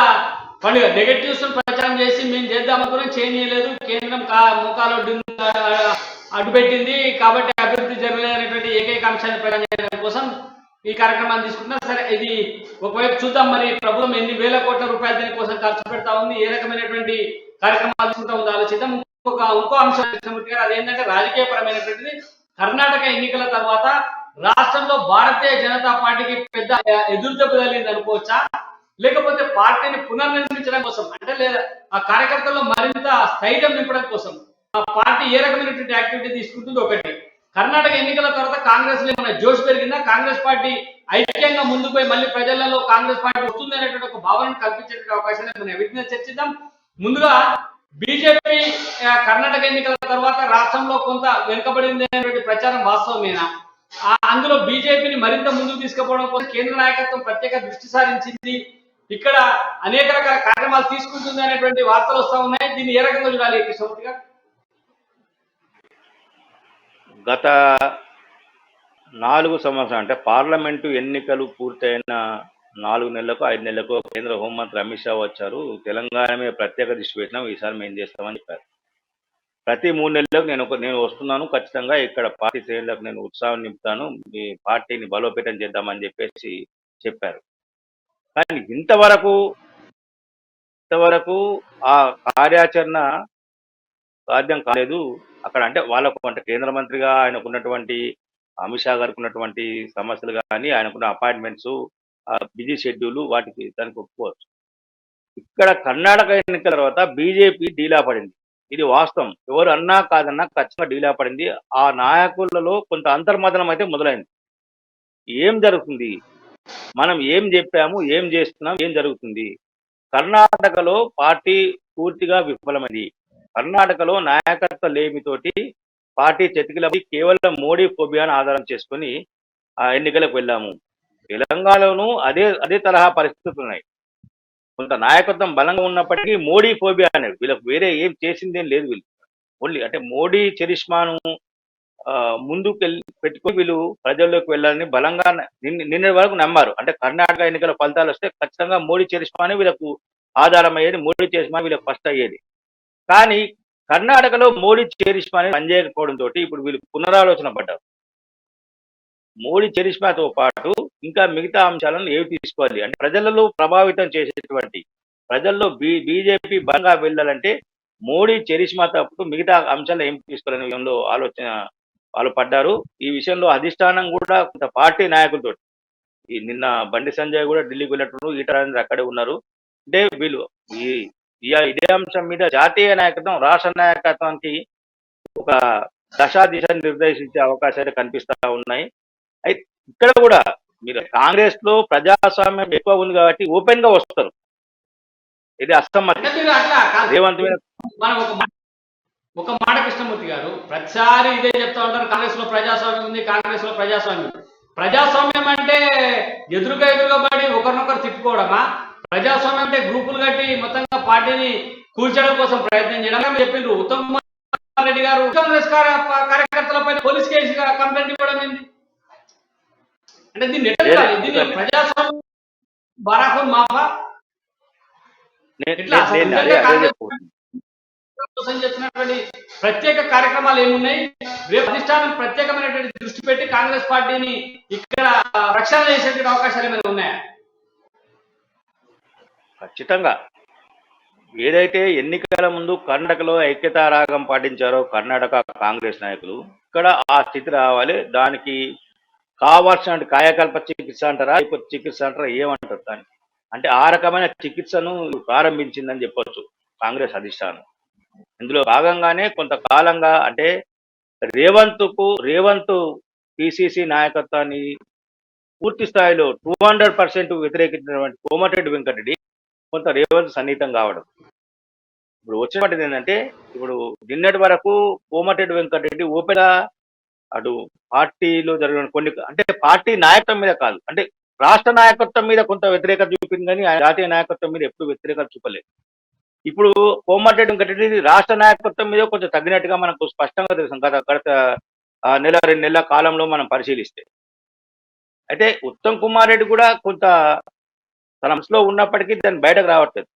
పండుగ నెగటివ్స్ ప్రచారం చేసి మేము చేద్దామనుకున్నాం, చేయలేదు. కేంద్రం ముఖాలు అడ్డుపెట్టింది కాబట్టి అభివృద్ధి జరగలేదనేటువంటి ఏకైక అంశాన్ని ప్రచారం చేయడం కోసం ఈ కార్యక్రమాన్ని తీసుకుంటున్నాం. సరే, ఇది ఒకవైపు చూద్దాం. మరి ప్రభుత్వం ఎన్ని వేల కోట్ల రూపాయలు దీనికోసం ఖర్చు పెడతా ఉంది, ఏ రకమైనటువంటి కార్యక్రమాలు తీసుకుంటా ఉంది ఆలోచిద్దాం. ఇంకో అంశం అదేంటంటే రాజకీయ పరమైనటువంటిది. కర్ణాటక ఎన్నికల తర్వాత రాష్ట్రంలో భారతీయ జనతా పార్టీకి పెద్ద ఎదురు దెబ్బ కలిగింది అనుకోవచ్చా, లేకపోతే పార్టీని పునర్నిర్మించడం కోసం అంటే లేదా ఆ కార్యకర్తల్లో మరింత స్థైర్యం నింపడం కోసం ఆ పార్టీ ఏ రకమైనటువంటి యాక్టివిటీ తీసుకుంటుందో ఒకటి. కర్ణాటక ఎన్నికల తర్వాత కాంగ్రెస్ లో ఏమైనా జోష్ పెరిగిందా, కాంగ్రెస్ పార్టీ ఐక్యంగా ముందుకు పోయి మళ్ళీ ప్రజలలో కాంగ్రెస్ పార్టీ వస్తుంది అనేటువంటి ఒక భావనను కల్పించేటువంటి అవకాశాన్ని మనం వీటిని చర్చిద్దాం. ముందుగా బీజేపీ కర్ణాటక ఎన్నికల తర్వాత రాష్ట్రంలో కొంత వెనుకబడింది అనేటువంటి ప్రచారం వాస్తవమేనా? అందులో బీజేపీని మరింత ముందుకు తీసుకుపోవడం కోసం కేంద్ర నాయకత్వం ప్రత్యేక దృష్టి సారించింది, ఇక్కడ అనేక రకాల కార్యక్రమాలు తీసుకుంటుంది అనేటువంటి వార్తలు వస్తా ఉన్నాయి. దీన్ని ఏ రకంగా చూడాలి కృష్ణమూర్తి గారు? గత 4 సంవత్సరాలు అంటే పార్లమెంటు ఎన్నికలు పూర్తయిన 4 నెలలకు 5 నెలలకు కేంద్ర హోంమంత్రి అమిత్ షా వచ్చారు. తెలంగాణ మీద ప్రత్యేక దృష్టి పెట్టినాం, ఈసారి మేము చేస్తామని చెప్పారు. ప్రతి 3 నెలలకు నేను వస్తున్నాను, ఖచ్చితంగా ఇక్కడ పార్టీ శ్రేణులకు నేను ఉత్సాహం నింపుతాను, మీ పార్టీని బలోపేతం చేద్దామని చెప్పేసి చెప్పారు. కానీ ఇంతవరకు ఆ కార్యాచరణ సాధ్యం కాలేదు. అక్కడ అంటే వాళ్ళకు అంటే కేంద్ర మంత్రిగా ఆయనకు ఉన్నటువంటి అమిత్ షా గారికి ఉన్నటువంటి సమస్యలు కానీ ఆయనకున్న అపాయింట్మెంట్స్, బిజీ షెడ్యూల్ వాటికి దానికి ఒప్పుకోవచ్చు. ఇక్కడ కర్ణాటక ఎన్నికల తర్వాత బీజేపీ డీలా పడింది, ఇది వాస్తవం. ఎవరు అన్నా కాదన్నా ఖచ్చితంగా డీలా పడింది. ఆ నాయకులలో కొంత అంతర్మదనం అయితే మొదలైంది. ఏం జరుగుతుంది, మనం ఏం చెప్పాము, ఏం చేస్తున్నాం, ఏం జరుగుతుంది? కర్ణాటకలో పార్టీ పూర్తిగా విఫలమైంది. కర్ణాటకలో నాయకత్వ లేమితోటి పార్టీ చతికిలపై కేవలం మోడీ ఫోబియాను ఆధారం చేసుకుని ఆ ఎన్నికలకు వెళ్ళాము. తెలంగాణలోనూ అదే తరహా పరిస్థితులు ఉన్నాయి. కొంత నాయకత్వం బలంగా ఉన్నప్పటికీ మోడీ ఫోబియా అనేది వీళ్ళకి వేరే ఏం చేసిందేం లేదు. వీళ్ళు ఓన్లీ అంటే మోడీ చరిష్మాను ముందుకు పెట్టుకుని వీళ్ళు ప్రజల్లోకి వెళ్ళాలని బలంగా నిన్న వరకు నమ్మారు. అంటే కర్ణాటక ఎన్నికల ఫలితాలు వస్తే ఖచ్చితంగా మోడీ చరిష్మానే వీళ్ళకు ఆధారం అయ్యేది, మోడీ చరిష్మా వీళ్ళకి ఫస్ట్ అయ్యేది. కానీ కర్ణాటకలో మోడీ చరిష్మాని పనిచేయకపోవడంతో ఇప్పుడు వీళ్ళు పునరాలోచన పడ్డారు. మోడీ చరిష్మాతో పాటు ఇంకా మిగతా అంశాలను ఏవి తీసుకోవాలి అంటే ప్రజలలో ప్రభావితం చేసేటువంటి, ప్రజల్లో బీజేపీ బలంగా వెళ్ళాలంటే మోడీ చరిష్మా తప్పుడు మిగతా అంశాలు ఏం తీసుకోవాలనే విషయంలో ఆలోచన వాళ్ళు పడ్డారు. ఈ విషయంలో అధిష్టానం కూడా కొంత పార్టీ నాయకులతో ఈ నిన్న బండి సంజయ్ కూడా ఢిల్లీకి వెళ్ళినట్టు ఈటల అక్కడే ఉన్నారు. అంటే వీళ్ళు ఇదే అంశం మీద జాతీయ నాయకత్వం రాష్ట్ర నాయకత్వానికి ఒక దిశ నిర్దేశించే అవకాశాలు కనిపిస్తా ఉన్నాయి. అయితే ఇక్కడ కూడా మీరు కాంగ్రెస్ లో ప్రజాస్వామ్యం ఎక్కువ ఉంది కాబట్టి ఓపెన్ గా వస్తారు. ఇది అసమ్మతి రేవంత్ మీద. ఒక మాట కృష్ణమూర్తి గారు ప్రతిసారి ఇదే చెప్తా ఉంటారు, కాంగ్రెస్ లో ప్రజాస్వామ్యం ఉంది, కాంగ్రెస్ లో ప్రజాస్వామ్యం అంటే ఎదురుగా పడి ఒకరినొకరు తిట్టుకోవడమా? ప్రజాస్వామ్యం అంటే గ్రూపులు కట్టి మొత్తంగా పార్టీని కూల్చడం కోసం ప్రయత్నం చేయడం చెప్పిండ్రు. ఉత్తమ్ కుమార్ రెడ్డి గారు కాంగ్రెస్ కార్యకర్తలపై పోలీస్ కేసుగా కంప్లైంట్ ఇవ్వడం ఏంది అంటే దీన్ని ప్రజాస్వామ్యం బరాఖున్ మాఫా కోసం చెప్పినటువంటి ప్రత్యేక కార్యక్రమాలు ఏమున్నాయి? రేపు అధిష్టానం ప్రత్యేకమైనటువంటి దృష్టి పెట్టి కాంగ్రెస్ పార్టీని ఇక్కడ రక్షణ చేసేటువంటి అవకాశాలు ఏమైనా ఉన్నాయా? ఖచ్చితంగా. ఏదైతే ఎన్నికల ముందు కర్ణాటకలో ఐక్యతారాగం పాటించారో కర్ణాటక కాంగ్రెస్ నాయకులు, ఇక్కడ ఆ స్థితి రావాలి. దానికి కావాల్సిన కాయకల్ప చికిత్స అంటారా, లేకపోతే చికిత్స అంటారా, ఏమంటారు దాన్ని? అంటే ఆ రకమైన చికిత్సను ప్రారంభించిందని చెప్పొచ్చు కాంగ్రెస్ అధిష్టానం. ఇందులో భాగంగానే కొంతకాలంగా అంటే రేవంత్ పిసిసి నాయకత్వాన్ని పూర్తి స్థాయిలో 200% వ్యతిరేకించినటువంటి కోమటిరెడ్డి వెంకటరెడ్డి కొంత రేవంత్ సన్నిహితం కావడం. ఇప్పుడు వచ్చినటువంటిది ఏంటంటే, ఇప్పుడు నిన్నటి వరకు కోమటిరెడ్డి వెంకటరెడ్డి ఓపెన్ అటు పార్టీలో జరిగిన కొన్ని అంటే పార్టీ నాయకత్వం మీద కాదు, అంటే రాష్ట్ర నాయకత్వం మీద కొంత వ్యతిరేకత చూపింది, కానీ ఆయన జాతీయ నాయకత్వం మీద ఎప్పుడు వ్యతిరేకత చూపలేదు. ఇప్పుడు కోమటిరెడ్డి వెంకటరెడ్డి రాష్ట్ర నాయకత్వం మీద కొంచెం తగ్గినట్టుగా మనకు స్పష్టంగా తెలుసు గత నెల 2 నెలల కాలంలో మనం పరిశీలిస్తే. అయితే ఉత్తమ్ కుమార్ రెడ్డి కూడా కొంత తన మనసులో ఉన్నప్పటికీ దాన్ని బయటకు రావట్లేదు.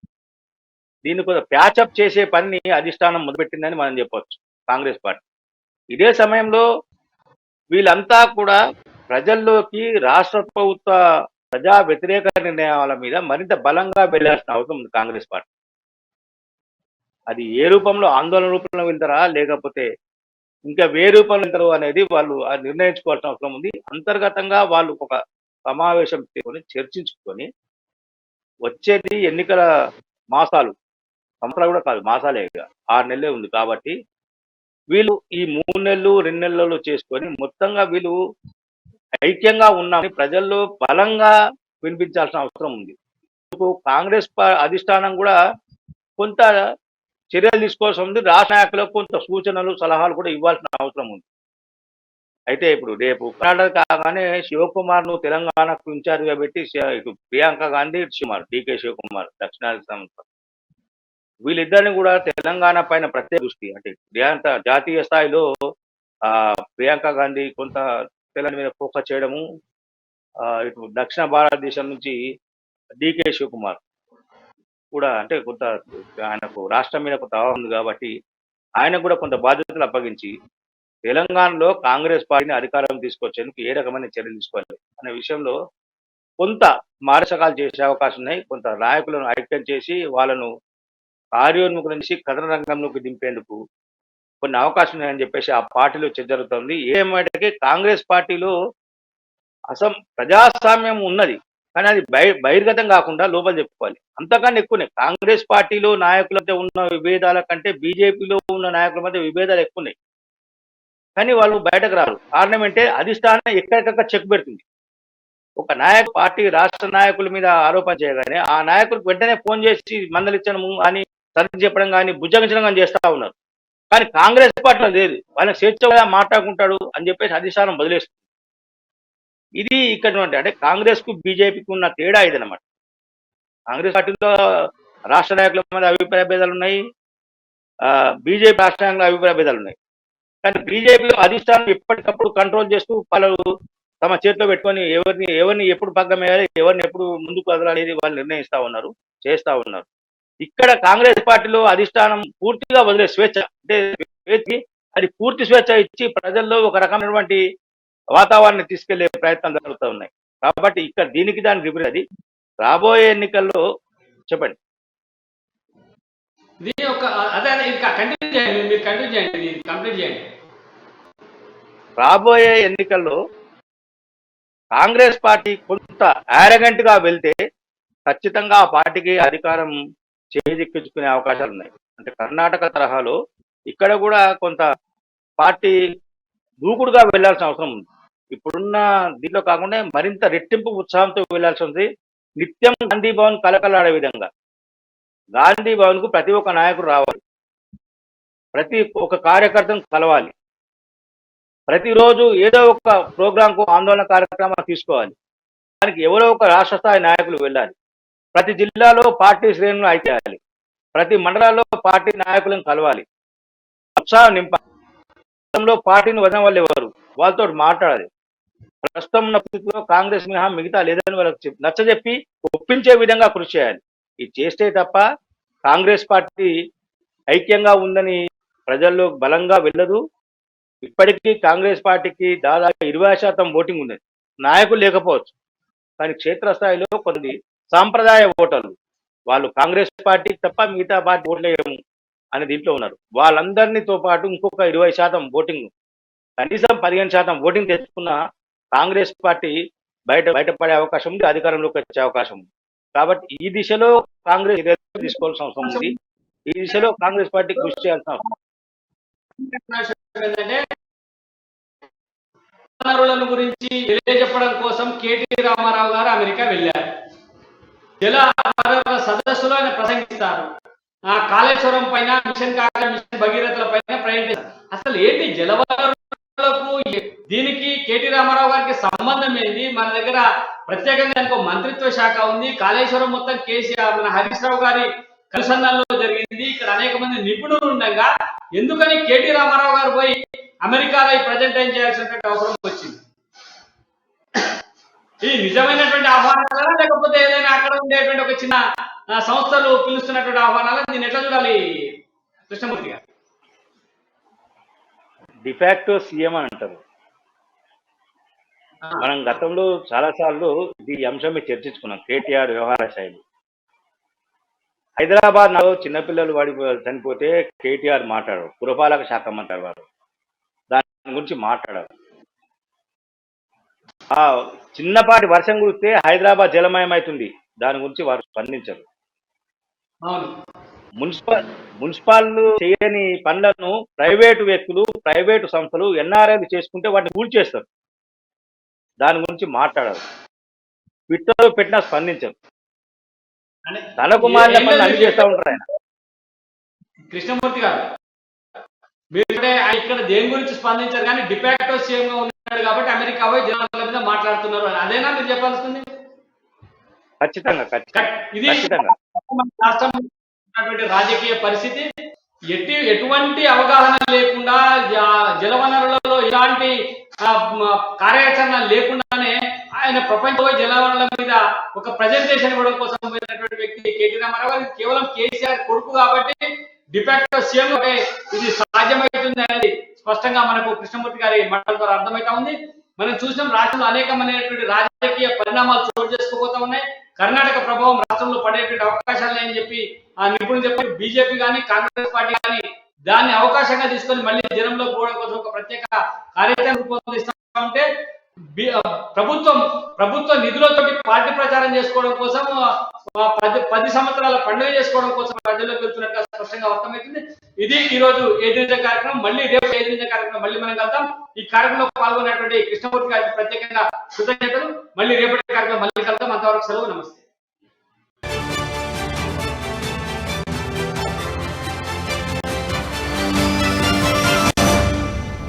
దీన్ని కొంత ప్యాచప్ చేసే పనిని అధిష్టానం మొదలుపెట్టిందని మనం చెప్పవచ్చు కాంగ్రెస్ పార్టీ. ఇదే సమయంలో వీళ్ళంతా కూడా ప్రజల్లోకి రాష్ట్ర ప్రభుత్వ ప్రజా వ్యతిరేక నిర్ణయాల మీద మరింత బలంగా వెళ్లాల్సిన అవసరం ఉంది కాంగ్రెస్ పార్టీ. అది ఏ రూపంలో, ఆందోళన రూపంలో వెళ్తారా, లేకపోతే ఇంకా వెయ్యి రూపాయలు ఎంత అనేది వాళ్ళు నిర్ణయించుకోవాల్సిన అవసరం ఉంది. అంతర్గతంగా వాళ్ళు ఒక సమావేశం తీసుకొని చర్చించుకొని వచ్చేది ఎన్నికల మాసాలు, సంవత్సరాలు కూడా కాదు, మాసాలే, ఇక 6 నెలలే ఉంది కాబట్టి వీళ్ళు ఈ 3 నెలలు 2 నెలలు చేసుకొని మొత్తంగా వీళ్ళు ఐక్యంగా ఉన్నామని ప్రజల్లో బలంగా వినిపించాల్సిన అవసరం ఉంది. కాంగ్రెస్ అధిష్టానం కూడా కొంత చర్యలు తీసుకోవాల్సి ఉంది. రాష్ట్ర నాయకులకు కొంత సూచనలు సలహాలు కూడా ఇవ్వాల్సిన అవసరం ఉంది. అయితే ఇప్పుడు రేపు కర్ణాటక కాగానే శివకుమార్ ను తెలంగాణకు ఇన్ఛార్జిగా పెట్టి ఇటు ప్రియాంక గాంధీ, డీకే శివకుమార్ దక్షిణాది సంస్థ, వీళ్ళిద్దరిని కూడా తెలంగాణ పైన ప్రత్యేక దృష్టి, అంటే జాతీయ స్థాయిలో ప్రియాంక గాంధీ కొంత తెలంగాణ మీద ఫోకస్ చేయడము, ఇటు దక్షిణ భారతదేశం నుంచి డీకే శివకుమార్ కూడా, అంటే కొంత ఆయనకు రాష్ట్రం మీద కొంత అవగాహన ఉంది కాబట్టి ఆయన కూడా కొంత బాధ్యతలు అప్పగించి తెలంగాణలో కాంగ్రెస్ పార్టీని అధికారం తీసుకొచ్చేందుకు ఏ రకమైన చర్యలు తీసుకోవాలి అనే విషయంలో కొంత మారసకాలు చేసే అవకాశం ఉన్నాయి. కొంత నాయకులను ఐక్యం చేసి వాళ్ళను కార్యోన్ముఖులను చేసి కథన రంగంలోకి దింపేందుకు కొన్ని అవకాశం ఉన్నాయని చెప్పేసి ఆ పార్టీలో చర్చ జరుగుతుంది. ఏమైతే కాంగ్రెస్ పార్టీలో ప్రజాస్వామ్యం ఉన్నది, కానీ అది బహిర్గతం కాకుండా లోపల చెప్పుకోవాలి. అంతకన్నా ఎక్కువనే కాంగ్రెస్ పార్టీలో నాయకుల మధ్య ఉన్న విభేదాల కంటే బీజేపీలో ఉన్న నాయకుల మధ్య విభేదాలు ఎక్కువన్నాయి, కానీ వాళ్ళు బయటకు రారు. కారణం అంటే అధిష్టానం ఎక్కడికక్కడ చెక్ పెడుతుంది. ఒక పార్టీ రాష్ట్ర నాయకుల మీద ఆరోపణ చేయగానే ఆ నాయకులకు వెంటనే ఫోన్ చేసి మందలిచ్చడము అని సర్ది చెప్పడం కానీ బుజ్జగించడం కానీ చేస్తా ఉన్నారు. కానీ కాంగ్రెస్ పార్టీలో లేదు, వాళ్ళని స్వేచ్ఛగా మాట్లాడుకుంటాడు అని చెప్పేసి అధిష్టానం వదిలేస్తుంది. ఇది ఇక్కడ అంటే కాంగ్రెస్ కు బీజేపీకి ఉన్న తేడా ఇదనమాట. కాంగ్రెస్ పార్టీలో రాష్ట్ర నాయకుల మీద అభిప్రాయ భేదాలు ఉన్నాయి, బీజేపీ రాష్ట్ర నాయకుల అభిప్రాయ భేదాలు ఉన్నాయి. కానీ బీజేపీ అధిష్టానం ఎప్పటికప్పుడు కంట్రోల్ చేస్తూ వాళ్ళు తమ చేతిలో పెట్టుకొని ఎవరిని ఎప్పుడు పగ్గం వేయాలి, ఎవరిని ఎప్పుడు ముందుకు వదలాలి వాళ్ళు నిర్ణయిస్తా ఉన్నారు, చేస్తా ఉన్నారు. ఇక్కడ కాంగ్రెస్ పార్టీలో అధిష్టానం పూర్తిగా వదిలే స్వేచ్ఛ, అంటే అది పూర్తి స్వేచ్ఛ ఇచ్చి ప్రజల్లో ఒక రకమైనటువంటి వాతావరణాన్ని తీసుకెళ్లే ప్రయత్నాలు జరుగుతూ ఉన్నాయి. కాబట్టి ఇక్కడ దానికి విపరీతం. రాబోయే ఎన్నికల్లో చెప్పండి. రాబోయే ఎన్నికల్లో కాంగ్రెస్ పార్టీ కొంత యారగెంట్ గా వెళ్తే ఖచ్చితంగా ఆ పార్టీకి అధికారం చేజిక్కించుకునే అవకాశాలు ఉన్నాయి. అంటే కర్ణాటక తరహాలో ఇక్కడ కూడా కొంత పార్టీ దూకుడుగా వెళ్లాల్సిన అవసరం ఉంది. ఇప్పుడున్న దీంట్లో కాకుండా మరింత రెట్టింపు ఉత్సాహంతో వెళ్లాల్సి ఉంది. నిత్యం గాంధీ భవన్ కలకలాడే విధంగా గాంధీ భవన్ కు ప్రతి ఒక్క నాయకుడు రావాలి, ప్రతి ఒక్క కార్యకర్తను కలవాలి, ప్రతిరోజు ఏదో ఒక ప్రోగ్రాంకు ఆందోళన కార్యక్రమాలు తీసుకోవాలి. దానికి ఎవరో ఒక రాష్ట్ర స్థాయి నాయకులు వెళ్ళాలి. ప్రతి జిల్లాలో పార్టీ శ్రేణులు అయితేయాలి, ప్రతి మండలాల్లో పార్టీ నాయకులను కలవాలి, ఉత్సాహం నింపాలి. పార్టీని వదిన వాళ్ళు ఎవరు వాళ్ళతో మాట్లాడాలి. ప్రస్తుతం ఉన్న పరిస్థితిలో కాంగ్రెస్ మినహా మిగతా లేదని వాళ్ళకి నచ్చజెప్పి ఒప్పించే విధంగా కృషి చేయాలి. ఇది చేస్తే తప్ప కాంగ్రెస్ పార్టీ ఐక్యంగా ఉందని ప్రజల్లో బలంగా వెళ్ళదు. ఇప్పటికీ కాంగ్రెస్ పార్టీకి దాదాపు 20% ఓటింగ్ ఉన్నది. నాయకులు లేకపోవచ్చు, కానీ క్షేత్రస్థాయిలో కొన్ని సాంప్రదాయ ఓటర్లు వాళ్ళు కాంగ్రెస్ పార్టీకి తప్ప మిగతా పార్టీ ఓట్లేయము అనే దీంట్లో ఉన్నారు. వాళ్ళందరినీతో పాటు ఇంకొక 20% ఓటింగ్, కనీసం 15% ఓటింగ్ తెచ్చుకున్న కాంగ్రెస్ పార్టీ బయటపడే అవకాశం ఉంది, అధికారంలోకి వచ్చే అవకాశం ఉంది. కాబట్టి ఈ దిశలో కాంగ్రెస్ తీసుకోవాల్సిన అవసరం ఉంది. ఈ దిశలో కాంగ్రెస్ పార్టీ కృషి చేయాల్సిన అవసరం. వనరులను గురించి తెలియజెప్పడం కోసం కేటీ రామారావు గారు అమెరికా వెళ్ళారు. జల వనరుల సదస్సులో ఆయన ప్రసంగిస్తారు. కాళేశ్వరం పైన, మిషన్ కాగా మిషన్ భగీరథల పైన ప్రయాణిస్తారు. అసలు ఏంటి జల వనరులకు దీనికి కేటీ రామారావు గారికి సంబంధం ఏంటి? మన దగ్గర ప్రత్యేకంగా ఇంకో మంత్రిత్వ శాఖ ఉంది. కాళేశ్వరం మొత్తం కేసీఆర్ మన హరీష్ రావు గారి కనుసన్నల్లో జరిగింది. ఇక్కడ అనేక మంది నిపుణులు ఉండగా ఎందుకని కేటీ రామారావు గారు పోయి అమెరికాలో ఈ ప్రజెంటైన్ చేయాల్సినటువంటి అవసరం వచ్చింది? ఇది నిజమైనటువంటి ఆహ్వానాలా, లేకపోతే ఏదైనా అక్కడ ఉండేటువంటి ఒక చిన్న సంస్థలు పిలుస్తున్నటువంటి ఆహ్వానాలా? దీన్ని ఎట్లా చూడాలి కృష్ణమూర్తి గారు? డిఫాక్టో సీఎం అని అంటారు. మనం గతంలో చాలా సార్లు ఈ అంశం మీద చర్చించుకున్నాం. కేటీఆర్ వ్యవహార శైలి. హైదరాబాద్ లో చిన్నపిల్లలు చనిపోతే కేటీఆర్ మాట్లాడరు, పురపాలక శాఖ మంత్రి వారు. గురించి మాట్లాడారు. ఆ చిన్నపాటి వర్షం కురిస్తే హైదరాబాద్ జలమయం అవుతుంది, దాని గురించి వారు స్పందించరు. అవును. మున్సిపాల్ చేయని పనులను ప్రైవేటు వ్యక్తులు, ప్రైవేటు సంస్థలు, ఎన్ఆర్ఐలు చేసుకుంటే వాటిని కూల్చేస్తారు, దాని గురించి మాట్లాడారు. ట్విట్టర్ పెట్టినా స్పందించరు. అంటే తనకు మారిన ఏం పనులు లేదు అన్ని చేస్తూ ఉంటారు ఆయన. కృష్ణమూర్తి గారు, మీరంటే ఇక్కడ దేని గురించి స్పందించారు కానీ డిఫాక్టో సీఎం గా ఉన్నాడు కాబట్టి అమెరికా పోయి జనాల మీద మాట్లాడుతున్నారు అని అదేనా మీరు చెప్పాల్సింది? ఖచ్చితంగా ఇది ఖచ్చితంగా రాష్ట్రంలో ఉన్నటువంటి రాజకీయ పరిస్థితి. ఎటువంటి అవగాహన లేకుండా జలవనరులలో ఇలాంటి కార్యాచరణ లేకుండానే ఆయన ప్రపంచ జలవనరుల మీద ఒక ప్రజెంటేషన్ ఇవ్వడం కోసం పోయినటువంటి వ్యక్తి కేటీ రామారావు గారు కేవలం కేసీఆర్ కొడుకు కాబట్టి డిఫాక్టో సీఎం ఇది సాధ్యమవుతుంది అనేది స్పష్టంగా మనకు కృష్ణమూర్తి గారి మాటల ద్వారా అర్థమవుతా ఉంది. మనం చూసినాం రాష్ట్రంలో అనేకమైనటువంటి రాజకీయ పరిణామాలు చోటు చేసుకోబోతా ఉన్నాయి. కర్ణాటక ప్రభావం రాష్ట్రంలో పడేటువంటి అవకాశాలు అని చెప్పి ఆ నిపుణులు చెప్పారు. బీజేపీ కానీ కాంగ్రెస్ పార్టీ కానీ దాన్ని అవకాశంగా తీసుకొని మళ్ళీ జనంలో పోవడం కోసం ఒక ప్రత్యేక కార్యాచరణ రూపొందిస్తా ఉంటే ప్రభుత్వ నిధులతోటి పార్టీ ప్రచారం చేసుకోవడం కోసం 10 సంవత్సరాల పండుగ చేసుకోవడం కోసం ప్రజల్లోకి వెళ్తున్నట్టుగా స్పష్టంగా అర్థమవుతుంది. ఇది ఈ రోజు ఎదిరించే కార్యక్రమం. మళ్ళీ రేపు ఎదిరించే కార్యక్రమం మళ్ళీ మనం కలుద్దాం. ఈ కార్యక్రమంలో పాల్గొన్నటువంటి కృష్ణమూర్తి గారికి ప్రత్యేకంగా కృతజ్ఞతలు. మళ్ళీ రేపటి కార్యక్రమం మళ్ళీ కలుద్దాం. అంతవరకు సెలవు. నమస్తే.